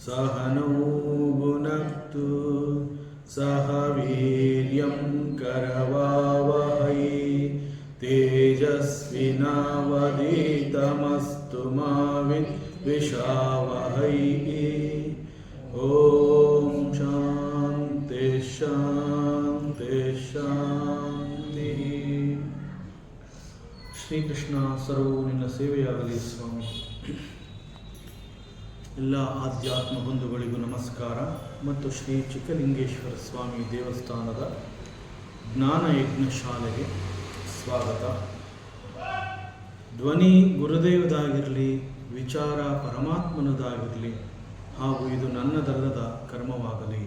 सहनौ भुनक्तु सह वीर्यं करवावहै तेजस्विनावधीतमस्तु मा विद्विषावहै। ओम शांति शांति शांति। ಶ್ರೀಕೃಷ್ಣ ಸರ್ವೂ ನಿನ್ನ ಸೇವೆಯಾಗಲಿ ಸ್ವಾಮಿ. ಎಲ್ಲ ಆಧ್ಯಾತ್ಮ ಬಂಧುಗಳಿಗೂ ನಮಸ್ಕಾರ ಮತ್ತು ಶ್ರೀ ಚಿಕ್ಕಲಿಂಗೇಶ್ವರ ಸ್ವಾಮಿ ದೇವಸ್ಥಾನದ ಜ್ಞಾನಯಜ್ಞ ಶಾಲೆಗೆ ಸ್ವಾಗತ. ಧ್ವನಿ ಗುರುದೇವದಾಗಿರಲಿ, ವಿಚಾರ ಪರಮಾತ್ಮನದಾಗಿರಲಿ, ಹಾಗೂ ಇದು ನನ್ನದಲ್ಲದ ಕರ್ಮವಾಗಲಿ.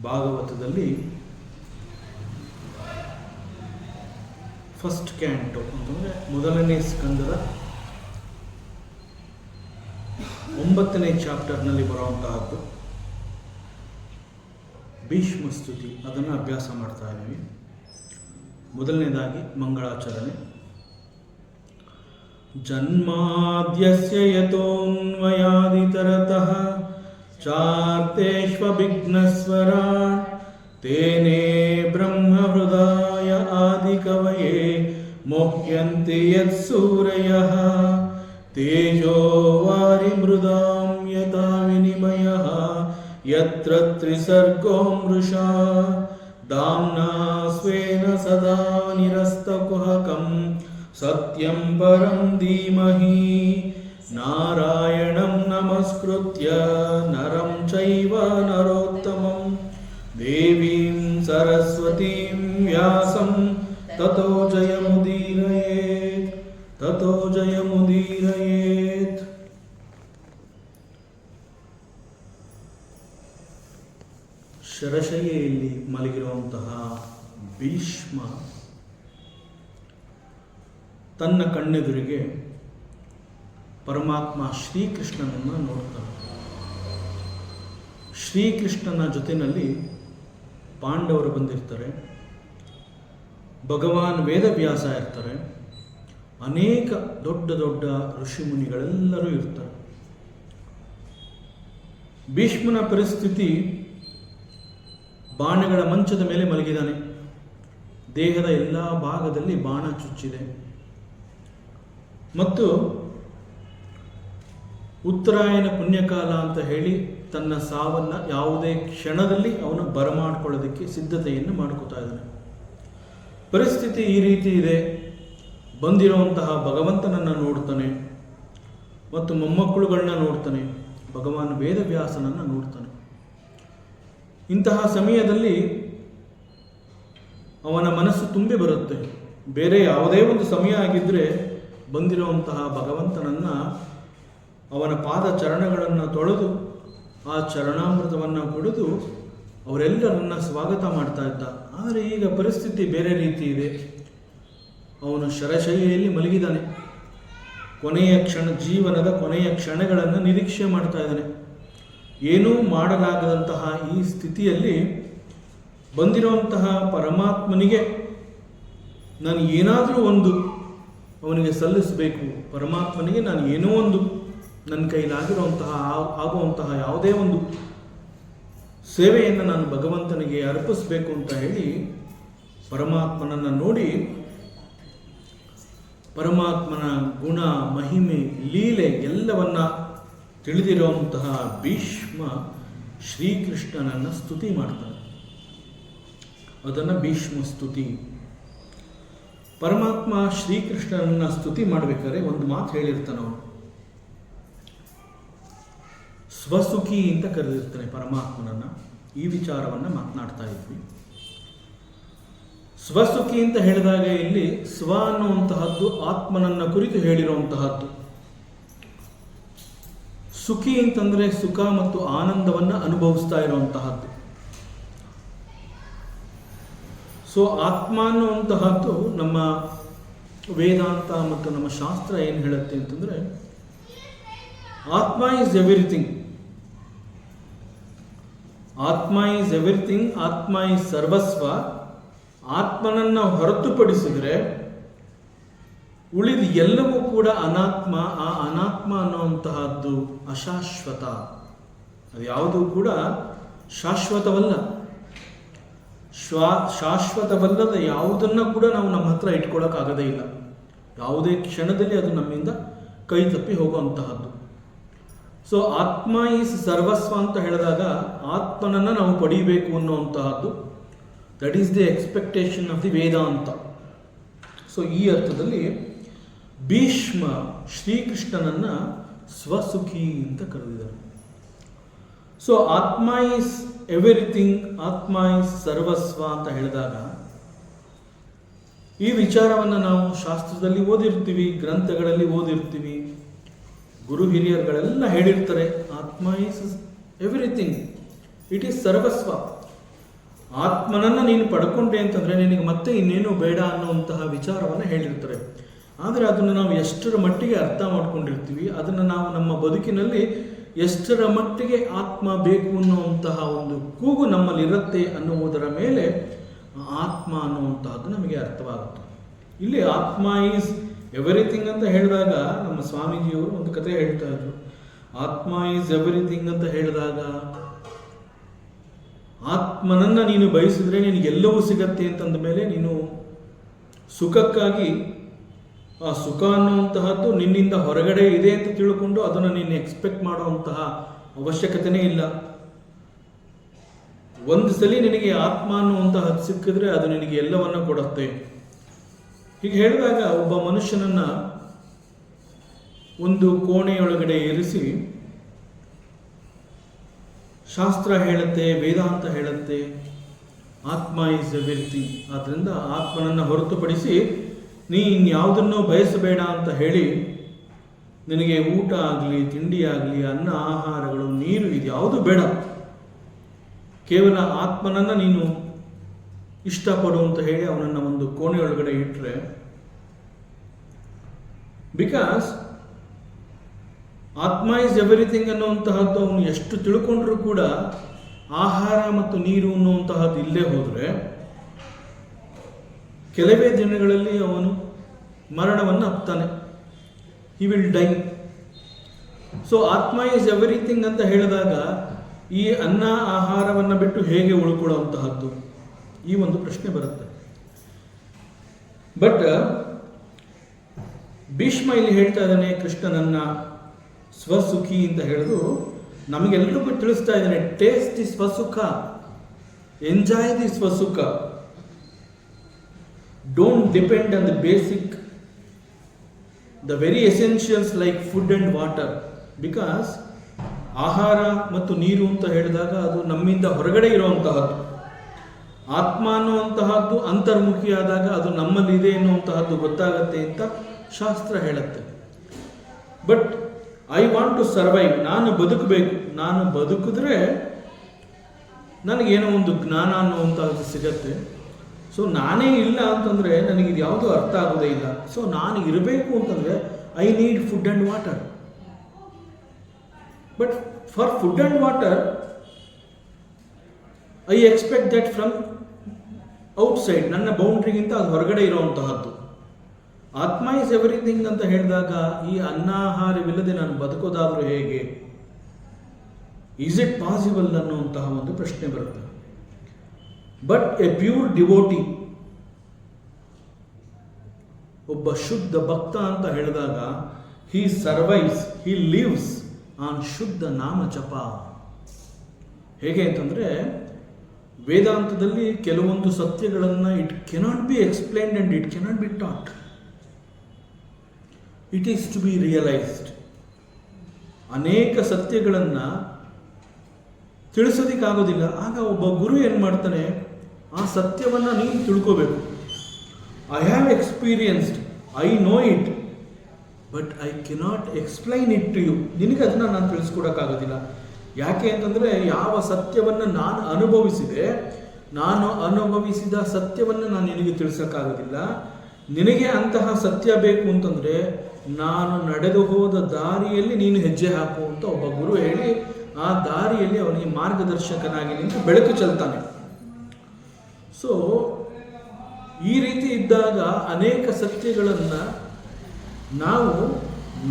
ಭಾಗವತದಲ್ಲಿ ಫಸ್ಟ್ ಕ್ಯಾಂಟೋ ಅಂತಂದರೆ ಮೊದಲನೇ ಸ್ಕಂದದ 9ನೇ ಚಾಪ್ಟರ್ನಲ್ಲಿ ಬರುವಂತಹದ್ದು ಭೀಷ್ಮ ಸ್ತುತಿ. ಅದನ್ನು ಅಭ್ಯಾಸ ಮಾಡ್ತಾ ಇದ್ದೀವಿ. ಮೊದಲನೇದಾಗಿ ಮಂಗಳಾಚರಣೆ. ಜನ್ಮಾದ್ಯಸ್ಯ ಯತೋನ್ಮಯಾದಿತರತಃ ಚಾರ್ತೇಷ್ವಭಿಘ್ನಸ್ವರಾಟ್ ತೇನೇ ಬ್ರಹ್ಮಹೃದಾಯ ಆದಿಕವಯೇ ಮೊಹ್ಯಂತಿ ಯತ್ಸೂರಯಃ ತೇಜೋ ವಾರಿಮೃದಾಂ ಯಥಾ ವಿನಿಮಯಃ ಯತ್ರ ತ್ರಿಸರ್ಗೋ ಮೃಷಾ ಧಾಮ್ನಾ ಸ್ವೇನ ಸದಾ ನಿರಸ್ತಕುಹಕಂ ಸತ್ಯಂ ಪರಂ ಧೀಮಹಿ ನಾರಾಯಣಂ ನಮಸ್ಕೃತ್ಯ ನರಂ ಚೈವ ನರೋತ್ತಮಂ ದೇವೀಂ ಸರಸ್ವತೀಂ ವ್ಯಾಸಂ ತತೋ ಜಯಮುದೀರಯೇತ್ ತತೋ ಜಯಮುದೀರಯೇತ್. ಶರಶಯ್ಯೆಯಲ್ಲಿ ಮಲಗಿರುವಂತಹ ಭೀಷ್ಮ ತನ್ನ ಕಣ್ಣೆದುರಿಗೆ ಪರಮಾತ್ಮ ಶ್ರೀಕೃಷ್ಣನನ್ನು ನೋಡ್ತಾನೆ. ಶ್ರೀಕೃಷ್ಣನ ಜೊತೆಯಲ್ಲಿ ಪಾಂಡವರು ಬಂದಿರ್ತಾರೆ, ಭಗವಾನ್ ವೇದವ್ಯಾಸ ಇರ್ತಾರೆ, ಅನೇಕ ದೊಡ್ಡ ದೊಡ್ಡ ಋಷಿಮುನಿಗಳೆಲ್ಲರೂ ಇರ್ತಾರೆ. ಭೀಷ್ಮನ ಪರಿಸ್ಥಿತಿ, ಬಾಣಗಳ ಮಂಚದ ಮೇಲೆ ಮಲಗಿದ್ದಾನೆ. ದೇಹದ ಎಲ್ಲ ಭಾಗದಲ್ಲಿ ಬಾಣ ಚುಚ್ಚಿದೆ ಮತ್ತು ಉತ್ತರಾಯಣ ಪುಣ್ಯಕಾಲ ಅಂತ ಹೇಳಿ ತನ್ನ ಸಾವನ್ನು ಯಾವುದೇ ಕ್ಷಣದಲ್ಲಿ ಅವನು ಬರಮಾಡ್ಕೊಳ್ಳೋದಕ್ಕೆ ಸಿದ್ಧತೆಯನ್ನು ಮಾಡ್ಕೋತಾ ಇದ್ದಾನೆ. ಪರಿಸ್ಥಿತಿ ಈ ರೀತಿ ಇದೆ. ಬಂದಿರುವಂತಹ ಭಗವಂತನನ್ನು ನೋಡ್ತಾನೆ ಮತ್ತು ಮೊಮ್ಮಕ್ಕಳುಗಳನ್ನ ನೋಡ್ತಾನೆ, ಭಗವಾನ್ ವೇದವ್ಯಾಸನನ್ನು ನೋಡ್ತಾನೆ. ಇಂತಹ ಸಮಯದಲ್ಲಿ ಅವನ ಮನಸ್ಸು ತುಂಬಿ ಬರುತ್ತೆ. ಬೇರೆ ಯಾವುದೇ ಒಂದು ಸಮಯ ಆಗಿದ್ದರೆ ಬಂದಿರುವಂತಹ ಭಗವಂತನನ್ನು, ಅವನ ಪಾದ ಚರಣಗಳನ್ನು ತೊಳೆದು ಆ ಚರಣಾಮೃತವನ್ನು ಕುಡಿದು ಅವರೆಲ್ಲರನ್ನ ಸ್ವಾಗತ ಮಾಡ್ತಾ ಇದ್ದ. ಆದರೆ ಈಗ ಪರಿಸ್ಥಿತಿ ಬೇರೆ ರೀತಿ ಇದೆ. ಅವನು ಶರಶಯ್ಯೆಯಲ್ಲಿ ಮಲಗಿದ್ದಾನೆ. ಜೀವನದ ಕೊನೆಯ ಕ್ಷಣಗಳನ್ನು ನಿರೀಕ್ಷೆ ಮಾಡ್ತಾ ಇದ್ದಾನೆ. ಏನೂ ಮಾಡಲಾಗದಂತಹ ಈ ಸ್ಥಿತಿಯಲ್ಲಿ ಬಂದಿರುವಂತಹ ಪರಮಾತ್ಮನಿಗೆ ನಾನು ಏನಾದರೂ ಒಂದು ಅವನಿಗೆ ಸಲ್ಲಿಸಬೇಕು. ಪರಮಾತ್ಮನಿಗೆ ನಾನು ಏನೋ ಒಂದು ನನ್ನ ಕೈಲಾಗಿರುವಂತಹ ಆಗುವಂತಹ ಯಾವುದೇ ಒಂದು ಸೇವೆಯನ್ನು ನಾನು ಭಗವಂತನಿಗೆ ಅರ್ಪಿಸಬೇಕು ಅಂತ ಹೇಳಿ ಪರಮಾತ್ಮನನ್ನು ನೋಡಿ, ಪರಮಾತ್ಮನ ಗುಣ, ಮಹಿಮೆ, ಲೀಲೆ ಎಲ್ಲವನ್ನ ತಿಳಿದಿರುವಂತಹ ಭೀಷ್ಮ ಶ್ರೀಕೃಷ್ಣನನ್ನು ಸ್ತುತಿ ಮಾಡ್ತಾನೆ. ಅದನ್ನು ಭೀಷ್ಮ ಸ್ತುತಿ. ಪರಮಾತ್ಮ ಶ್ರೀಕೃಷ್ಣನನ್ನು ಸ್ತುತಿ ಮಾಡಬೇಕಾದ್ರೆ ಒಂದು ಮಾತು ಹೇಳಿರ್ತಾನೆ. ಅವನು ಸ್ವಸುಖಿ ಅಂತ ಕರೆದಿರ್ತಾನೆ ಪರಮಾತ್ಮನನ್ನು. ಈ ವಿಚಾರವನ್ನು ಮಾತನಾಡ್ತಾ ಇದ್ವಿ. ಸ್ವಸುಖಿ ಅಂತ ಹೇಳಿದಾಗ ಇಲ್ಲಿ ಸ್ವ ಅನ್ನುವಂತಹದ್ದು ಆತ್ಮನನ್ನ ಕುರಿತು ಹೇಳಿರುವಂತಹದ್ದು. ಸುಖಿ ಅಂತಂದ್ರೆ ಸುಖ ಮತ್ತು ಆನಂದವನ್ನು ಅನುಭವಿಸ್ತಾ ಇರುವಂತಹದ್ದು. ಸೊ ಆತ್ಮ ಅನ್ನುವಂತಹದ್ದು ನಮ್ಮ ವೇದಾಂತ ಮತ್ತು ನಮ್ಮ ಶಾಸ್ತ್ರ ಏನು ಹೇಳುತ್ತೆ ಅಂತಂದ್ರೆ, ಆತ್ಮ ಈಸ್ ಎವ್ರಿಥಿಂಗ್. ಆತ್ಮ ಈಸ್ ಎವ್ರಿಥಿಂಗ್, ಆತ್ಮ ಈಸ್ ಸರ್ವಸ್ವ. ಆತ್ಮನನ್ನು ಹೊರತುಪಡಿಸಿದರೆ ಉಳಿದ ಎಲ್ಲವೂ ಕೂಡ ಅನಾತ್ಮ. ಆ ಅನಾತ್ಮ ಅನ್ನುವಂತಹದ್ದು ಅಶಾಶ್ವತ. ಅದು ಯಾವುದೂ ಕೂಡ ಶಾಶ್ವತವಲ್ಲ. ಶಾಶ್ವತವಲ್ಲದ ಯಾವುದನ್ನು ಕೂಡ ನಾವು ನಮ್ಮ ಹತ್ರ ಇಟ್ಕೊಳ್ಳೋಕ್ಕಾಗದೇ ಇಲ್ಲ. ಯಾವುದೇ ಕ್ಷಣದಲ್ಲಿ ಅದು ನಮ್ಮಿಂದ ಕೈ ತಪ್ಪಿ ಹೋಗುವಂತಹದ್ದು. ಸೊ ಆತ್ಮ ಈಸ್ ಸರ್ವಸ್ವ ಅಂತ ಹೇಳಿದಾಗ ಆತ್ಮನನ್ನು ನಾವು ಪಡೀಬೇಕು ಅನ್ನುವಂತಹದ್ದು, that is the expectation of the Vedanta. So ಈ ಅರ್ಥದಲ್ಲಿ ಭೀಷ್ಮ ಶ್ರೀಕೃಷ್ಣನನ್ನು ಸ್ವಸುಖಿ ಅಂತ ಕರೆದಿದ್ದಾರೆ. ಸೊ ಆತ್ಮ ಈಸ್ ಎವ್ರಿಥಿಂಗ್, ಆತ್ಮ ಈಸ್ ಸರ್ವಸ್ವ ಅಂತ ಹೇಳಿದಾಗ ಈ ವಿಚಾರವನ್ನು ನಾವು ಶಾಸ್ತ್ರದಲ್ಲಿ ಓದಿರ್ತೀವಿ, ಗ್ರಂಥಗಳಲ್ಲಿ ಓದಿರ್ತೀವಿ, ಗುರು ಹಿರಿಯರುಗಳೆಲ್ಲ ಹೇಳಿರ್ತಾರೆ. ಆತ್ಮ ಈಸ್ ಎವ್ರಿಥಿಂಗ್, ಇಟ್ ಈಸ್ ಸರ್ವಸ್ವ. ಆತ್ಮನನ್ನು ನೀನು ಪಡ್ಕೊಂಡೆ ಅಂತಂದರೆ ನಿನಗೆ ಮತ್ತೆ ಇನ್ನೇನು ಬೇಡ ಅನ್ನುವಂತಹ ವಿಚಾರವನ್ನು ಹೇಳಿರ್ತಾರೆ. ಆದರೆ ಅದನ್ನು ನಾವು ಎಷ್ಟರ ಮಟ್ಟಿಗೆ ಅರ್ಥ ಮಾಡ್ಕೊಂಡಿರ್ತೀವಿ, ಅದನ್ನು ನಾವು ನಮ್ಮ ಬದುಕಿನಲ್ಲಿ ಎಷ್ಟರ ಮಟ್ಟಿಗೆ ಆತ್ಮ ಬೇಕು ಅನ್ನುವಂತಹ ಒಂದು ಕೂಗು ನಮ್ಮಲ್ಲಿರುತ್ತೆ ಅನ್ನುವುದರ ಮೇಲೆ ಆತ್ಮ ಅನ್ನುವಂತಹದ್ದು ನಮಗೆ ಅರ್ಥವಾಗುತ್ತೆ. ಇಲ್ಲಿ ಆತ್ಮ ಈಸ್ ಎವ್ರಿಥಿಂಗ್ ಅಂತ ಹೇಳಿದಾಗ ನಮ್ಮ ಸ್ವಾಮೀಜಿಯವರು ಒಂದು ಕಥೆ ಹೇಳ್ತಾ ಇದ್ರು. ಆತ್ಮ ಈಸ್ ಎವ್ರಿಥಿಂಗ್ ಅಂತ ಹೇಳಿದಾಗ ಆತ್ಮನನ್ನು ನೀನು ಬಯಸಿದ್ರೆ ನಿನಗೆಲ್ಲವೂ ಸಿಗತ್ತೆ ಅಂತಂದ ಮೇಲೆ ನೀನು ಸುಖಕ್ಕಾಗಿ ಆ ಸುಖ ಅನ್ನುವಂತಹದ್ದು ನಿನ್ನಿಂದ ಹೊರಗಡೆ ಇದೆ ಅಂತ ತಿಳ್ಕೊಂಡು ಅದನ್ನು ನೀನು ಎಕ್ಸ್ಪೆಕ್ಟ್ ಮಾಡುವಂತಹ ಅವಶ್ಯಕತೆನೇ ಇಲ್ಲ. ಒಂದು ಸಲ ನಿನಗೆ ಆತ್ಮ ಅನ್ನುವಂತಹದ್ದು ಸಿಕ್ಕಿದ್ರೆ ಅದು ನಿನಗೆ ಎಲ್ಲವನ್ನ ಕೊಡುತ್ತೆ. ಹೀಗೆ ಹೇಳಿದಾಗ ಒಬ್ಬ ಮನುಷ್ಯನನ್ನ ಒಂದು ಕೋಣೆಯೊಳಗಡೆ ಇರಿಸಿ ಶಾಸ್ತ್ರ ಹೇಳುತ್ತೆ, ವೇದಾಂತ ಹೇಳುತ್ತೆ ಆತ್ಮ ಈಸ್ ಎವ್ರಿಥಿಂಗ್. ಆದ್ದರಿಂದ ಆತ್ಮನನ್ನು ಹೊರತುಪಡಿಸಿ ನೀ ಇನ್ಯಾವುದನ್ನೋ ಬಯಸಬೇಡ ಅಂತ ಹೇಳಿ ನಿನಗೆ ಊಟ ಆಗಲಿ, ತಿಂಡಿ ಆಗಲಿ, ಅನ್ನ ಆಹಾರಗಳು, ನೀರು, ಇದು ಯಾವುದು ಬೇಡ. ಕೇವಲ ಆತ್ಮನನ್ನು ನೀನು ಇಷ್ಟಪಡು ಅಂತ ಹೇಳಿ ಅವನನ್ನು ಒಂದು ಕೋಣೆಯೊಳಗಡೆ ಇಟ್ಟರೆ, ಬಿಕಾಸ್ ಆತ್ಮ ಈಸ್ ಎವ್ರಿಥಿಂಗ್ ಅನ್ನುವಂತಹದ್ದು ಅವನು ಎಷ್ಟು ತಿಳ್ಕೊಂಡ್ರೂ ಕೂಡ ಆಹಾರ ಮತ್ತು ನೀರು ಅನ್ನುವಂತಹದ್ದು ಇಲ್ಲೇ ಹೋದರೆ ಕೆಲವೇ ದಿನಗಳಲ್ಲಿ ಅವನು ಮರಣವನ್ನು ಅಪ್ತಾನೆ. He will die. So atma is everything ಅಂತ ಹೇಳಿದಾಗ ಈ ಅನ್ನ ಆಹಾರವನ್ನು ಬಿಟ್ಟು ಹೇಗೆ ಉಳ್ಕೊಳ್ಳುವಂತಹದ್ದು, ಈ ಒಂದು ಪ್ರಶ್ನೆ ಬರುತ್ತೆ. ಬಟ್ ಭೀಷ್ಮ ಇಲ್ಲಿ ಹೇಳ್ತಾ ಇದ್ದಾನೆ ಕೃಷ್ಣನನ್ನ ಸ್ವಸುಖಿ ಅಂತ ಹೇಳಿದು ನಮಗೆಲ್ಲರಿಗೂ ತಿಳಿಸ್ತಾ ಇದ್ದಾನೆ. Taste the swasukha, enjoy the swasukha. Don't depend on the basic, the very essentials like food and water, because ಆಹಾರ ಮತ್ತು ನೀರು ಅಂತ ಹೇಳಿದಾಗ ಅದು ನಮ್ಮಿಂದ ಹೊರಗಡೆ ಇರುವಂತಹದ್ದು. ಆತ್ಮ ಅನ್ನುವಂತಹದ್ದು ಅಂತರ್ಮುಖಿಯಾದಾಗ ಅದು ನಮ್ಮಲ್ಲಿದೆ ಎನ್ನುವಂತಹದ್ದು ಗೊತ್ತಾಗತ್ತೆ ಅಂತ ಶಾಸ್ತ್ರ ಹೇಳುತ್ತೆ. But I want to survive, ನಾನು ಬದುಕಬೇಕು, ನಾನು ಬದುಕಿದ್ರೆ ನನಗೇನೋ ಒಂದು ಜ್ಞಾನ ಅನ್ನುವಂಥದ್ದು ಸಿಗತ್ತೆ. ಸೊ ನಾನೇ ಇಲ್ಲ ಅಂತಂದರೆ ನನಗಿದು ಯಾವುದೂ ಅರ್ಥ ಆಗೋದೇ ಇಲ್ಲ. ಸೊ ನಾನು ಇರಬೇಕು ಅಂತಂದರೆ I need food and water. But for food and water I expect that from outside, ನನ್ನ ಬೌಂಡ್ರಿಗಿಂತ ಅದು ಹೊರಗಡೆ ಇರುವಂತಹದ್ದು. ಆತ್ಮ ಈಸ್ ಎವ್ರಿಥಿಂಗ್ ಅಂತ ಹೇಳಿದಾಗ ಈ ಅನ್ನಾಹಾರವಿಲ್ಲದೆ ನಾನು ಬದುಕೋದಾದರೂ ಹೇಗೆ, ಈಸ್ ಇಟ್ ಪಾಸಿಬಲ್ ಅನ್ನುವಂತಹ ಒಂದು ಪ್ರಶ್ನೆ ಬರುತ್ತೆ. ಬಟ್ ಎ ಪ್ಯೂರ್ ಡಿವೋಟಿ, ಒಬ್ಬ ಶುದ್ಧ ಭಕ್ತ ಅಂತ ಹೇಳಿದಾಗ he survives, he lives on shuddha nama japa. ಹೇಗೆ ಅಂತಂದರೆ ವೇದಾಂತದಲ್ಲಿ ಕೆಲವೊಂದು ಸತ್ಯಗಳನ್ನು it cannot be explained and it cannot be taught, it is to be realised. ಅನೇಕ ಸತ್ಯಗಳನ್ನು ತಿಳಿಸೋದಕ್ಕಾಗೋದಿಲ್ಲ. ಆಗ ಒಬ್ಬ ಗುರು ಏನು ಮಾಡ್ತಾನೆ, ಆ ಸತ್ಯವನ್ನು ನೀನು ತಿಳ್ಕೋಬೇಕು. I have experienced, I know it, but I cannot explain it to you. ನಿನಗೆ ಅದನ್ನು ನಾನು ತಿಳಿಸ್ಕೊಡೋಕ್ಕಾಗೋದಿಲ್ಲ. ಯಾಕೆ ಅಂತಂದರೆ ಯಾವ ಸತ್ಯವನ್ನು ನಾನು ಅನುಭವಿಸಿದೆ, ನಾನು ಅನುಭವಿಸಿದ ಸತ್ಯವನ್ನು ನಾನು ನಿನಗೆ ತಿಳಿಸೋಕ್ಕಾಗೋದಿಲ್ಲ. ನಿನಗೆ ಅಂತಹ ಸತ್ಯ ಬೇಕು ಅಂತಂದರೆ ನಾನು ನಡೆದು ಹೋದ ದಾರಿಯಲ್ಲಿ ನೀನು ಹೆಜ್ಜೆ ಹಾಕು ಅಂತ ಒಬ್ಬ ಗುರು ಹೇಳಿ ಆ ದಾರಿಯಲ್ಲಿ ಅವನಿಗೆ ಮಾರ್ಗದರ್ಶಕನಾಗಿ ನಿಂತು ಬೆಳಕು ಚೆಲ್ತಾನೆ. ಸೊ ಈ ರೀತಿ ಇದ್ದಾಗ ಅನೇಕ ಸತ್ಯಗಳನ್ನು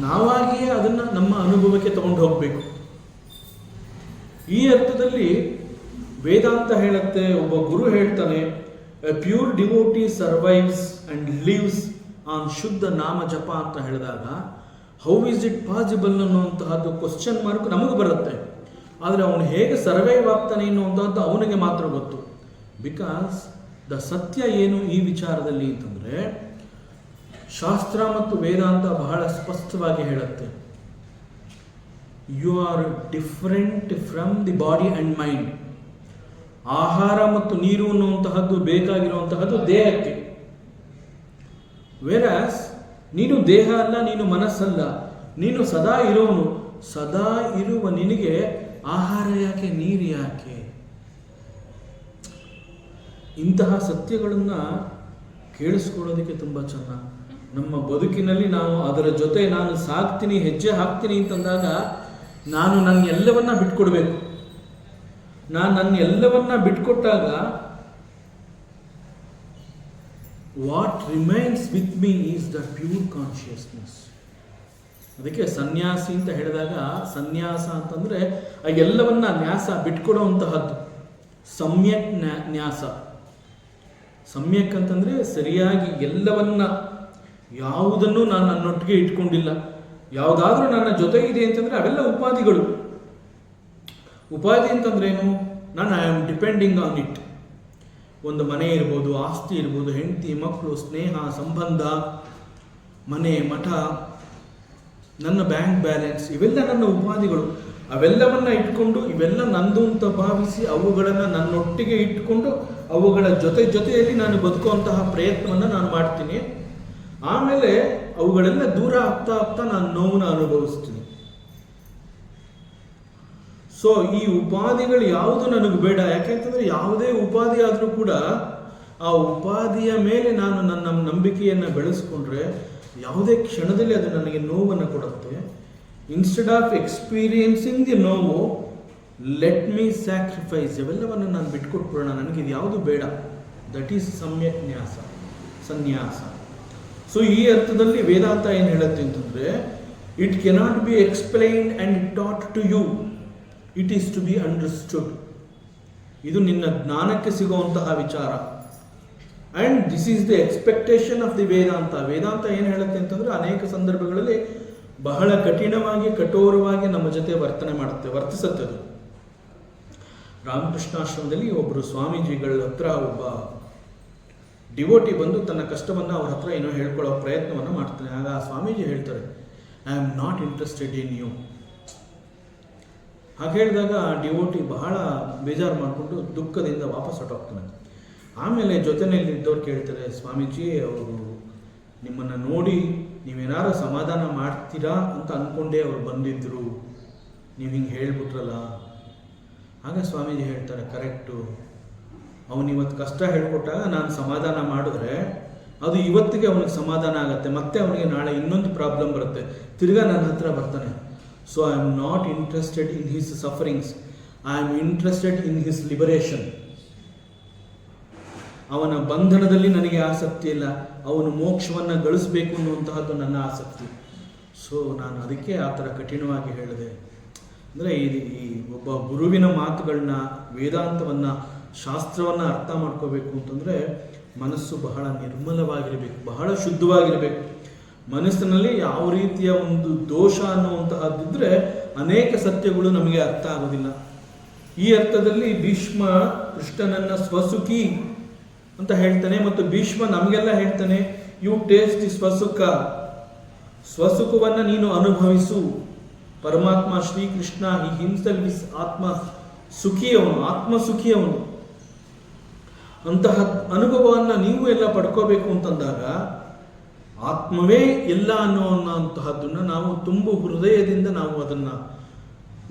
ನಾವಾಗಿಯೇ ಅದನ್ನು ನಮ್ಮ ಅನುಭವಕ್ಕೆ ತಗೊಂಡು ಹೋಗಬೇಕು. ಈ ಅರ್ಥದಲ್ಲಿ ವೇದಾಂತ ಹೇಳುತ್ತೆ, ಒಬ್ಬ ಗುರು ಹೇಳ್ತಾನೆ, a pure devotee survives and lives on shuddha nama japa ಅಂತ ಹೇಳಿದಾಗ, ಹೌ ಇಸ್ ಇಟ್ ಪಾಸಿಬಲ್ ಅನ್ನುವಂತಹದ್ದು ಕ್ವಶನ್ ಮಾರ್ಕ್ ನಮಗೆ ಬರುತ್ತೆ. ಆದರೆ ಅವನು ಹೇಗೆ ಸರ್ವೈವ್ ಆಗ್ತಾನೆ ಅನ್ನುವಂಥದ್ದು ಅವನಿಗೆ ಮಾತ್ರ ಗೊತ್ತು. ಬಿಕಾಸ್ ದ ಸತ್ಯ ಏನು ಈ ವಿಚಾರದಲ್ಲಿ ಅಂತಂದರೆ, ಶಾಸ್ತ್ರ ಮತ್ತು ವೇದಾಂತ ಬಹಳ ಸ್ಪಷ್ಟವಾಗಿ ಹೇಳುತ್ತೆ, you are different from the body and mind. ಆಹಾರ ಮತ್ತು ನೀರು ಅನ್ನುವಂತಹದ್ದು ಬೇಕಾಗಿರುವಂತಹದ್ದು ದೇಹಕ್ಕೆ. ವೇರಾಸ್ ನೀನು ದೇಹ ಅಲ್ಲ, ನೀನು ಮನಸ್ಸಲ್ಲ, ನೀನು ಸದಾ ಇರೋನು. ಸದಾ ಇರುವ ನಿನಗೆ ಆಹಾರ ಯಾಕೆ, ನೀರು ಯಾಕೆ? ಇಂತಹ ಸತ್ಯಗಳನ್ನು ಕೇಳಿಸ್ಕೊಳ್ಳೋದಕ್ಕೆ ತುಂಬ ಚೆನ್ನಾಗಿ. ನಮ್ಮ ಬದುಕಿನಲ್ಲಿ ನಾವು ಅದರ ಜೊತೆ ನಾನು ಸಾಗ್ತೀನಿ, ಹೆಜ್ಜೆ ಹಾಕ್ತೀನಿ ಅಂತಂದಾಗ ನಾನು ನನ್ನ ಎಲ್ಲವನ್ನ ಬಿಟ್ಕೊಡ್ಬೇಕು. ನಾನು ನನ್ನ ಎಲ್ಲವನ್ನ ಬಿಟ್ಕೊಟ್ಟಾಗ what remains with me is the pure consciousness. ಅದಕ್ಕೆ ಸನ್ಯಾಸಿ ಅಂತ ಹೇಳಿದಾಗ, ಸನ್ಯಾಸ ಅಂತಂದರೆ ಆ ಎಲ್ಲವನ್ನ ನ್ಯಾಸ ಬಿಟ್ಕೊಡುವಂತಹದ್ದು. ಸಮ್ಯಕ್ ನ್ಯಾಸ. ಸಮ್ಯಕ್ ಅಂತಂದರೆ ಸರಿಯಾಗಿ ಎಲ್ಲವನ್ನ, ಯಾವುದನ್ನು ನಾನು ನನ್ನೊಟ್ಟಿಗೆ ಇಟ್ಕೊಂಡಿಲ್ಲ. ಯಾವುದಾದ್ರೂ ನನ್ನ ಜೊತೆ ಇದೆ ಅಂತಂದರೆ ಅವೆಲ್ಲ ಉಪಾಧಿಗಳು. ಉಪಾಧಿ ಅಂತಂದ್ರೆ ಏನು? ನಾನು I am depending on it. ಒಂದು ಮನೆ ಇರ್ಬೋದು, ಆಸ್ತಿ ಇರ್ಬೋದು, ಹೆಂಡತಿ ಮಕ್ಕಳು, ಸ್ನೇಹ ಸಂಬಂಧ, ಮನೆ ಮಠ, ನನ್ನ ಬ್ಯಾಂಕ್ ಬ್ಯಾಲೆನ್ಸ್, ಇವೆಲ್ಲ ನನ್ನ ಉಪಾಧಿಗಳು. ಅವೆಲ್ಲವನ್ನ ಇಟ್ಕೊಂಡು ಇವೆಲ್ಲ ನಂದು ಅಂತ ಭಾವಿಸಿ ಅವುಗಳನ್ನು ನನ್ನೊಟ್ಟಿಗೆ ಇಟ್ಕೊಂಡು ಅವುಗಳ ಜೊತೆಯಲ್ಲಿ ನಾನು ಬದುಕುವಂತಹ ಪ್ರಯತ್ನವನ್ನು ನಾನು ಮಾಡ್ತೀನಿ. ಆಮೇಲೆ ಅವುಗಳೆಲ್ಲ ದೂರ ಆಗ್ತಾ ಆಗ್ತಾ ನಾನು ನೋವನ್ನು ಅನುಭವಿಸ್ತೀನಿ. ಸೊ ಈ ಉಪಾಧಿಗಳು ಯಾವುದು ನನಗೆ ಬೇಡ. ಯಾಕೆಂತಂದ್ರೆ ಯಾವುದೇ ಉಪಾಧಿ ಆದರೂ ಕೂಡ ಆ ಉಪಾಧಿಯ ಮೇಲೆ ನಾನು ನನ್ನ ನಂಬಿಕೆಯನ್ನು ಬೆಳೆಸ್ಕೊಂಡ್ರೆ ಯಾವುದೇ ಕ್ಷಣದಲ್ಲಿ ಅದು ನನಗೆ ನೋವನ್ನು ಕೊಡುತ್ತೆ. ಇನ್ಸ್ಟೆಡ್ ಆಫ್ ಎಕ್ಸ್ಪೀರಿಯನ್ಸಿಂಗ್ ದಿ ನೋವು, ಲೆಟ್ ಮೀ ಸ್ಯಾಕ್ರಿಫೈಸ್, ಇವೆಲ್ಲವನ್ನು ನಾನು ಬಿಟ್ಕೊಟ್ಬಿಡೋಣ, ನನಗಿದು ಯಾವುದು ಬೇಡ. ದಟ್ ಈಸ್ ಸಮ್ಯಕ್ ನ್ಯಾಸ, ಸನ್ಯಾಸ. ಸೊ ಈ ಅರ್ಥದಲ್ಲಿ ವೇದಾಂತ ಏನು ಹೇಳುತ್ತೆ ಅಂತಂದರೆ, it cannot be explained and taught to you, it is to be understood. ಇದು ನಿನ್ನ ಜ್ಞಾನಕ್ಕೆ ಸಿಗುವಂತಹ ವಿಚಾರ. And this is the expectation of the Vedanta. Vedanta ಏನು ಹೇಳುತ್ತೆ ಅಂತಂದರೆ, ಅನೇಕ ಸಂದರ್ಭಗಳಲ್ಲಿ ಬಹಳ ಕಠಿಣವಾಗಿ, ಕಠೋರವಾಗಿ ನಮ್ಮ ಜೊತೆ ವರ್ತಿಸುತ್ತೆ. ಅದು ರಾಮಕೃಷ್ಣಾಶ್ರಮದಲ್ಲಿ ಒಬ್ಬರು ಸ್ವಾಮೀಜಿಗಳ ಹತ್ರ ಒಬ್ಬ ಡಿವೋಟಿ ಬಂದು ತನ್ನ ಕಷ್ಟವನ್ನು ಅವ್ರ ಹತ್ರ ಏನೋ ಹೇಳ್ಕೊಳ್ಳೋ ಪ್ರಯತ್ನವನ್ನು ಮಾಡ್ತಾನೆ. ಆಗ ಆ ಸ್ವಾಮೀಜಿ ಹೇಳ್ತಾರೆ, I am not interested in you. ಹಾಗೆ ಹೇಳಿದಾಗ ಆ ಡಿವೋಟಿ ಬಹಳ ಬೇಜಾರು ಮಾಡಿಕೊಂಡು ದುಃಖದಿಂದ ವಾಪಸ್ ಹೊರಟೋಗ್ತಾನೆ. ಆಮೇಲೆ ಜೊತೆಯಲ್ಲಿದ್ದವ್ರು ಕೇಳ್ತಾರೆ, ಸ್ವಾಮೀಜಿ ಅವರು ನಿಮ್ಮನ್ನು ನೋಡಿ ನೀವೇನಾರು ಸಮಾಧಾನ ಮಾಡ್ತೀರಾ ಅಂತ ಅಂದ್ಕೊಂಡೇ ಅವ್ರು ಬಂದಿದ್ದರು, ನೀವು ಹಿಂಗೆ ಹೇಳ್ಬಿಟ್ರಲ್ಲ. ಆಗ ಸ್ವಾಮೀಜಿ ಹೇಳ್ತಾರೆ, ಕರೆಕ್ಟು, ಅವನಿವತ್ತು ಕಷ್ಟ ಹೇಳ್ಕೊಟ್ಟಾಗ ನಾನು ಸಮಾಧಾನ ಮಾಡಿದ್ರೆ ಅದು ಇವತ್ತಿಗೆ ಅವನಿಗೆ ಸಮಾಧಾನ ಆಗುತ್ತೆ, ಮತ್ತೆ ಅವನಿಗೆ ನಾಳೆ ಇನ್ನೊಂದು ಪ್ರಾಬ್ಲಮ್ ಬರುತ್ತೆ, ತಿರ್ಗಾ ನನ್ನ ಹತ್ರ ಬರ್ತಾನೆ. So I am not interested in his sufferings, I am interested in his liberation. ಅವನ ಬಂಧನದಲ್ಲಿ ನನಗೆ ಆಸಕ್ತಿ ಇಲ್ಲ, ಅವನು ಮೋಕ್ಷವನ್ನು ಗಳಿಸಬೇಕು ಅನ್ನುವಂತಹದ್ದು ನನ್ನ ಆಸಕ್ತಿ. ಸೊ ನಾನು ಅದಕ್ಕೆ ಆ ಥರ ಕಠಿಣವಾಗಿ ಹೇಳಿದೆ. ಅಂದರೆ ಈ ಒಬ್ಬ ಗುರುವಿನ ಮಾತುಗಳನ್ನ, ವೇದಾಂತವನ್ನು, ಶಾಸ್ತ್ರವನ್ನು ಅರ್ಥ ಮಾಡ್ಕೋಬೇಕು ಅಂತಂದರೆ ಮನಸ್ಸು ಬಹಳ ನಿರ್ಮಲವಾಗಿರಬೇಕು, ಬಹಳ ಶುದ್ಧವಾಗಿರಬೇಕು. ಮನಸ್ಸಿನಲ್ಲಿ ಯಾವ ರೀತಿಯ ಒಂದು ದೋಷ ಅನ್ನುವಂತಹದ್ದಿದ್ರೆ ಅನೇಕ ಸತ್ಯಗಳು ನಮಗೆ ಅರ್ಥ ಆಗೋದಿಲ್ಲ. ಈ ಅರ್ಥದಲ್ಲಿ ಭೀಷ್ಮ ಕೃಷ್ಣನನ್ನ ಸ್ವಸುಖಿ ಅಂತ ಹೇಳ್ತಾನೆ, ಮತ್ತು ಭೀಷ್ಮ ನಮಗೆಲ್ಲ ಹೇಳ್ತಾನೆ, ಯು ಟೇಸ್ಟ್ ದಿ ಸ್ವಸುಖ, ಸ್ವಸುಖವನ್ನು ನೀನು ಅನುಭವಿಸು. ಪರಮಾತ್ಮ ಶ್ರೀಕೃಷ್ಣ ಈ ಹಿಮ್ಸೆಲ್ಫ್ ಇಸ್ ಆತ್ಮ ಸುಖಿಯವನು, ಆತ್ಮ ಸುಖಿಯವನು. ಅಂತಹ ಅನುಭವವನ್ನು ನೀವು ಎಲ್ಲ ಪಡ್ಕೋಬೇಕು ಅಂತಂದಾಗ ಆತ್ಮವೇ ಎಲ್ಲ ಅನ್ನುವಂತಹದ್ದನ್ನು ನಾವು ತುಂಬ ಹೃದಯದಿಂದ ನಾವು ಅದನ್ನು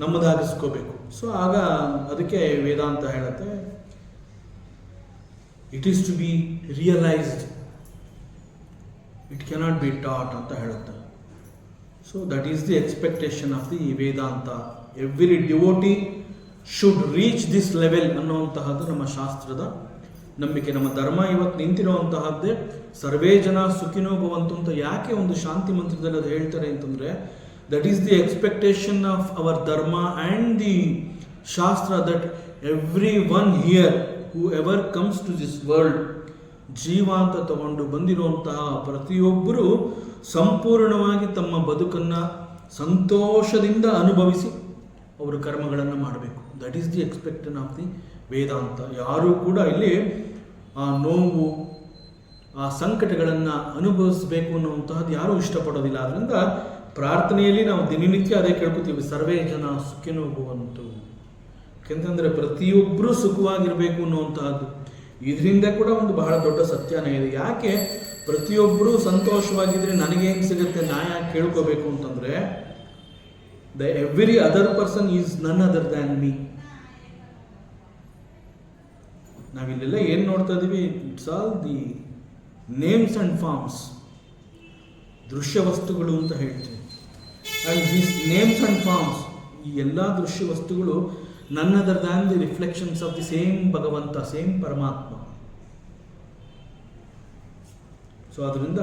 ನಮ್ಮದಾಗಿಸ್ಕೋಬೇಕು. ಸೊ ಆಗ ಅದಕ್ಕೆ ವೇದಾಂತ ಹೇಳುತ್ತೆ, it is to be realised, it cannot be taught ಅಂತ ಹೇಳುತ್ತೆ. So that is the expectation of the Vedanta. Every devotee should reach this level ಅನ್ನುವಂತಹದ್ದು ನಮ್ಮ ಶಾಸ್ತ್ರದ ನಂಬಿಕೆ. ನಮ್ಮ ಧರ್ಮ ಇವತ್ತು ನಿಂತಿರುವಂತಹದ್ದೇ ಸರ್ವೇ ಜನ ಸುಖಿನೋ ಭವಂತು ಅಂತ. ಯಾಕೆ ಒಂದು ಶಾಂತಿ ಮಂತ್ರದಲ್ಲಿ ಅದು ಹೇಳ್ತಾರೆ ಅಂತಂದರೆ, that is the expectation of our dharma and the shastra, that every one here whoever comes to this world, ಜೀವ ಅಂತ ತಗೊಂಡು ಬಂದಿರುವಂತಹ ಪ್ರತಿಯೊಬ್ಬರೂ ಸಂಪೂರ್ಣವಾಗಿ ತಮ್ಮ ಬದುಕನ್ನು ಸಂತೋಷದಿಂದ ಅನುಭವಿಸಿ ಅವರು ಕರ್ಮಗಳನ್ನು ಮಾಡಬೇಕು. That is the expectation of the Vedanta. ಯಾರೂ ಕೂಡ ಇಲ್ಲಿ ಆ ನೋವು, ಆ ಸಂಕಟಗಳನ್ನು ಅನುಭವಿಸಬೇಕು ಅನ್ನುವಂತಹದ್ದು ಯಾರೂ ಇಷ್ಟಪಡೋದಿಲ್ಲ. ಆದ್ದರಿಂದ ಪ್ರಾರ್ಥನೆಯಲ್ಲಿ ನಾವು ದಿನನಿತ್ಯ ಅದೇ ಕೇಳ್ಕೊತೀವಿ, ಸರ್ವೇ ಜನ ಸುಖಿನೋ ಭವಂತು. ಯಾಕೆಂತಂದರೆ ಪ್ರತಿಯೊಬ್ಬರೂ ಸುಖವಾಗಿರಬೇಕು ಅನ್ನುವಂತಹದ್ದು. ಇದರಿಂದ ಕೂಡ ಒಂದು ಬಹಳ ದೊಡ್ಡ ಸತ್ಯನೇ ಇದೆ. ಯಾಕೆ ಪ್ರತಿಯೊಬ್ಬರೂ ಸಂತೋಷವಾಗಿದ್ದರೆ ನನಗೇನು ಸಿಗುತ್ತೆ, ನಾ ಯಾಕೆ ಕೇಳ್ಕೋಬೇಕು ಅಂತಂದರೆ, the every other person is none other than me. ನಾವಿಲ್ಲೆಲ್ಲ ಏನು ನೋಡ್ತಾ ಇದ್ದೀವಿ, it's all the names and forms, ದೃಶ್ಯ ವಸ್ತುಗಳು ಅಂತ ಹೇಳ್ತೀವಿ. And these names and forms, ಈ ಎಲ್ಲ ದೃಶ್ಯ ವಸ್ತುಗಳು none other than the reflections of the same Bhagavanta, same Paramatma. So ಅದರಿಂದ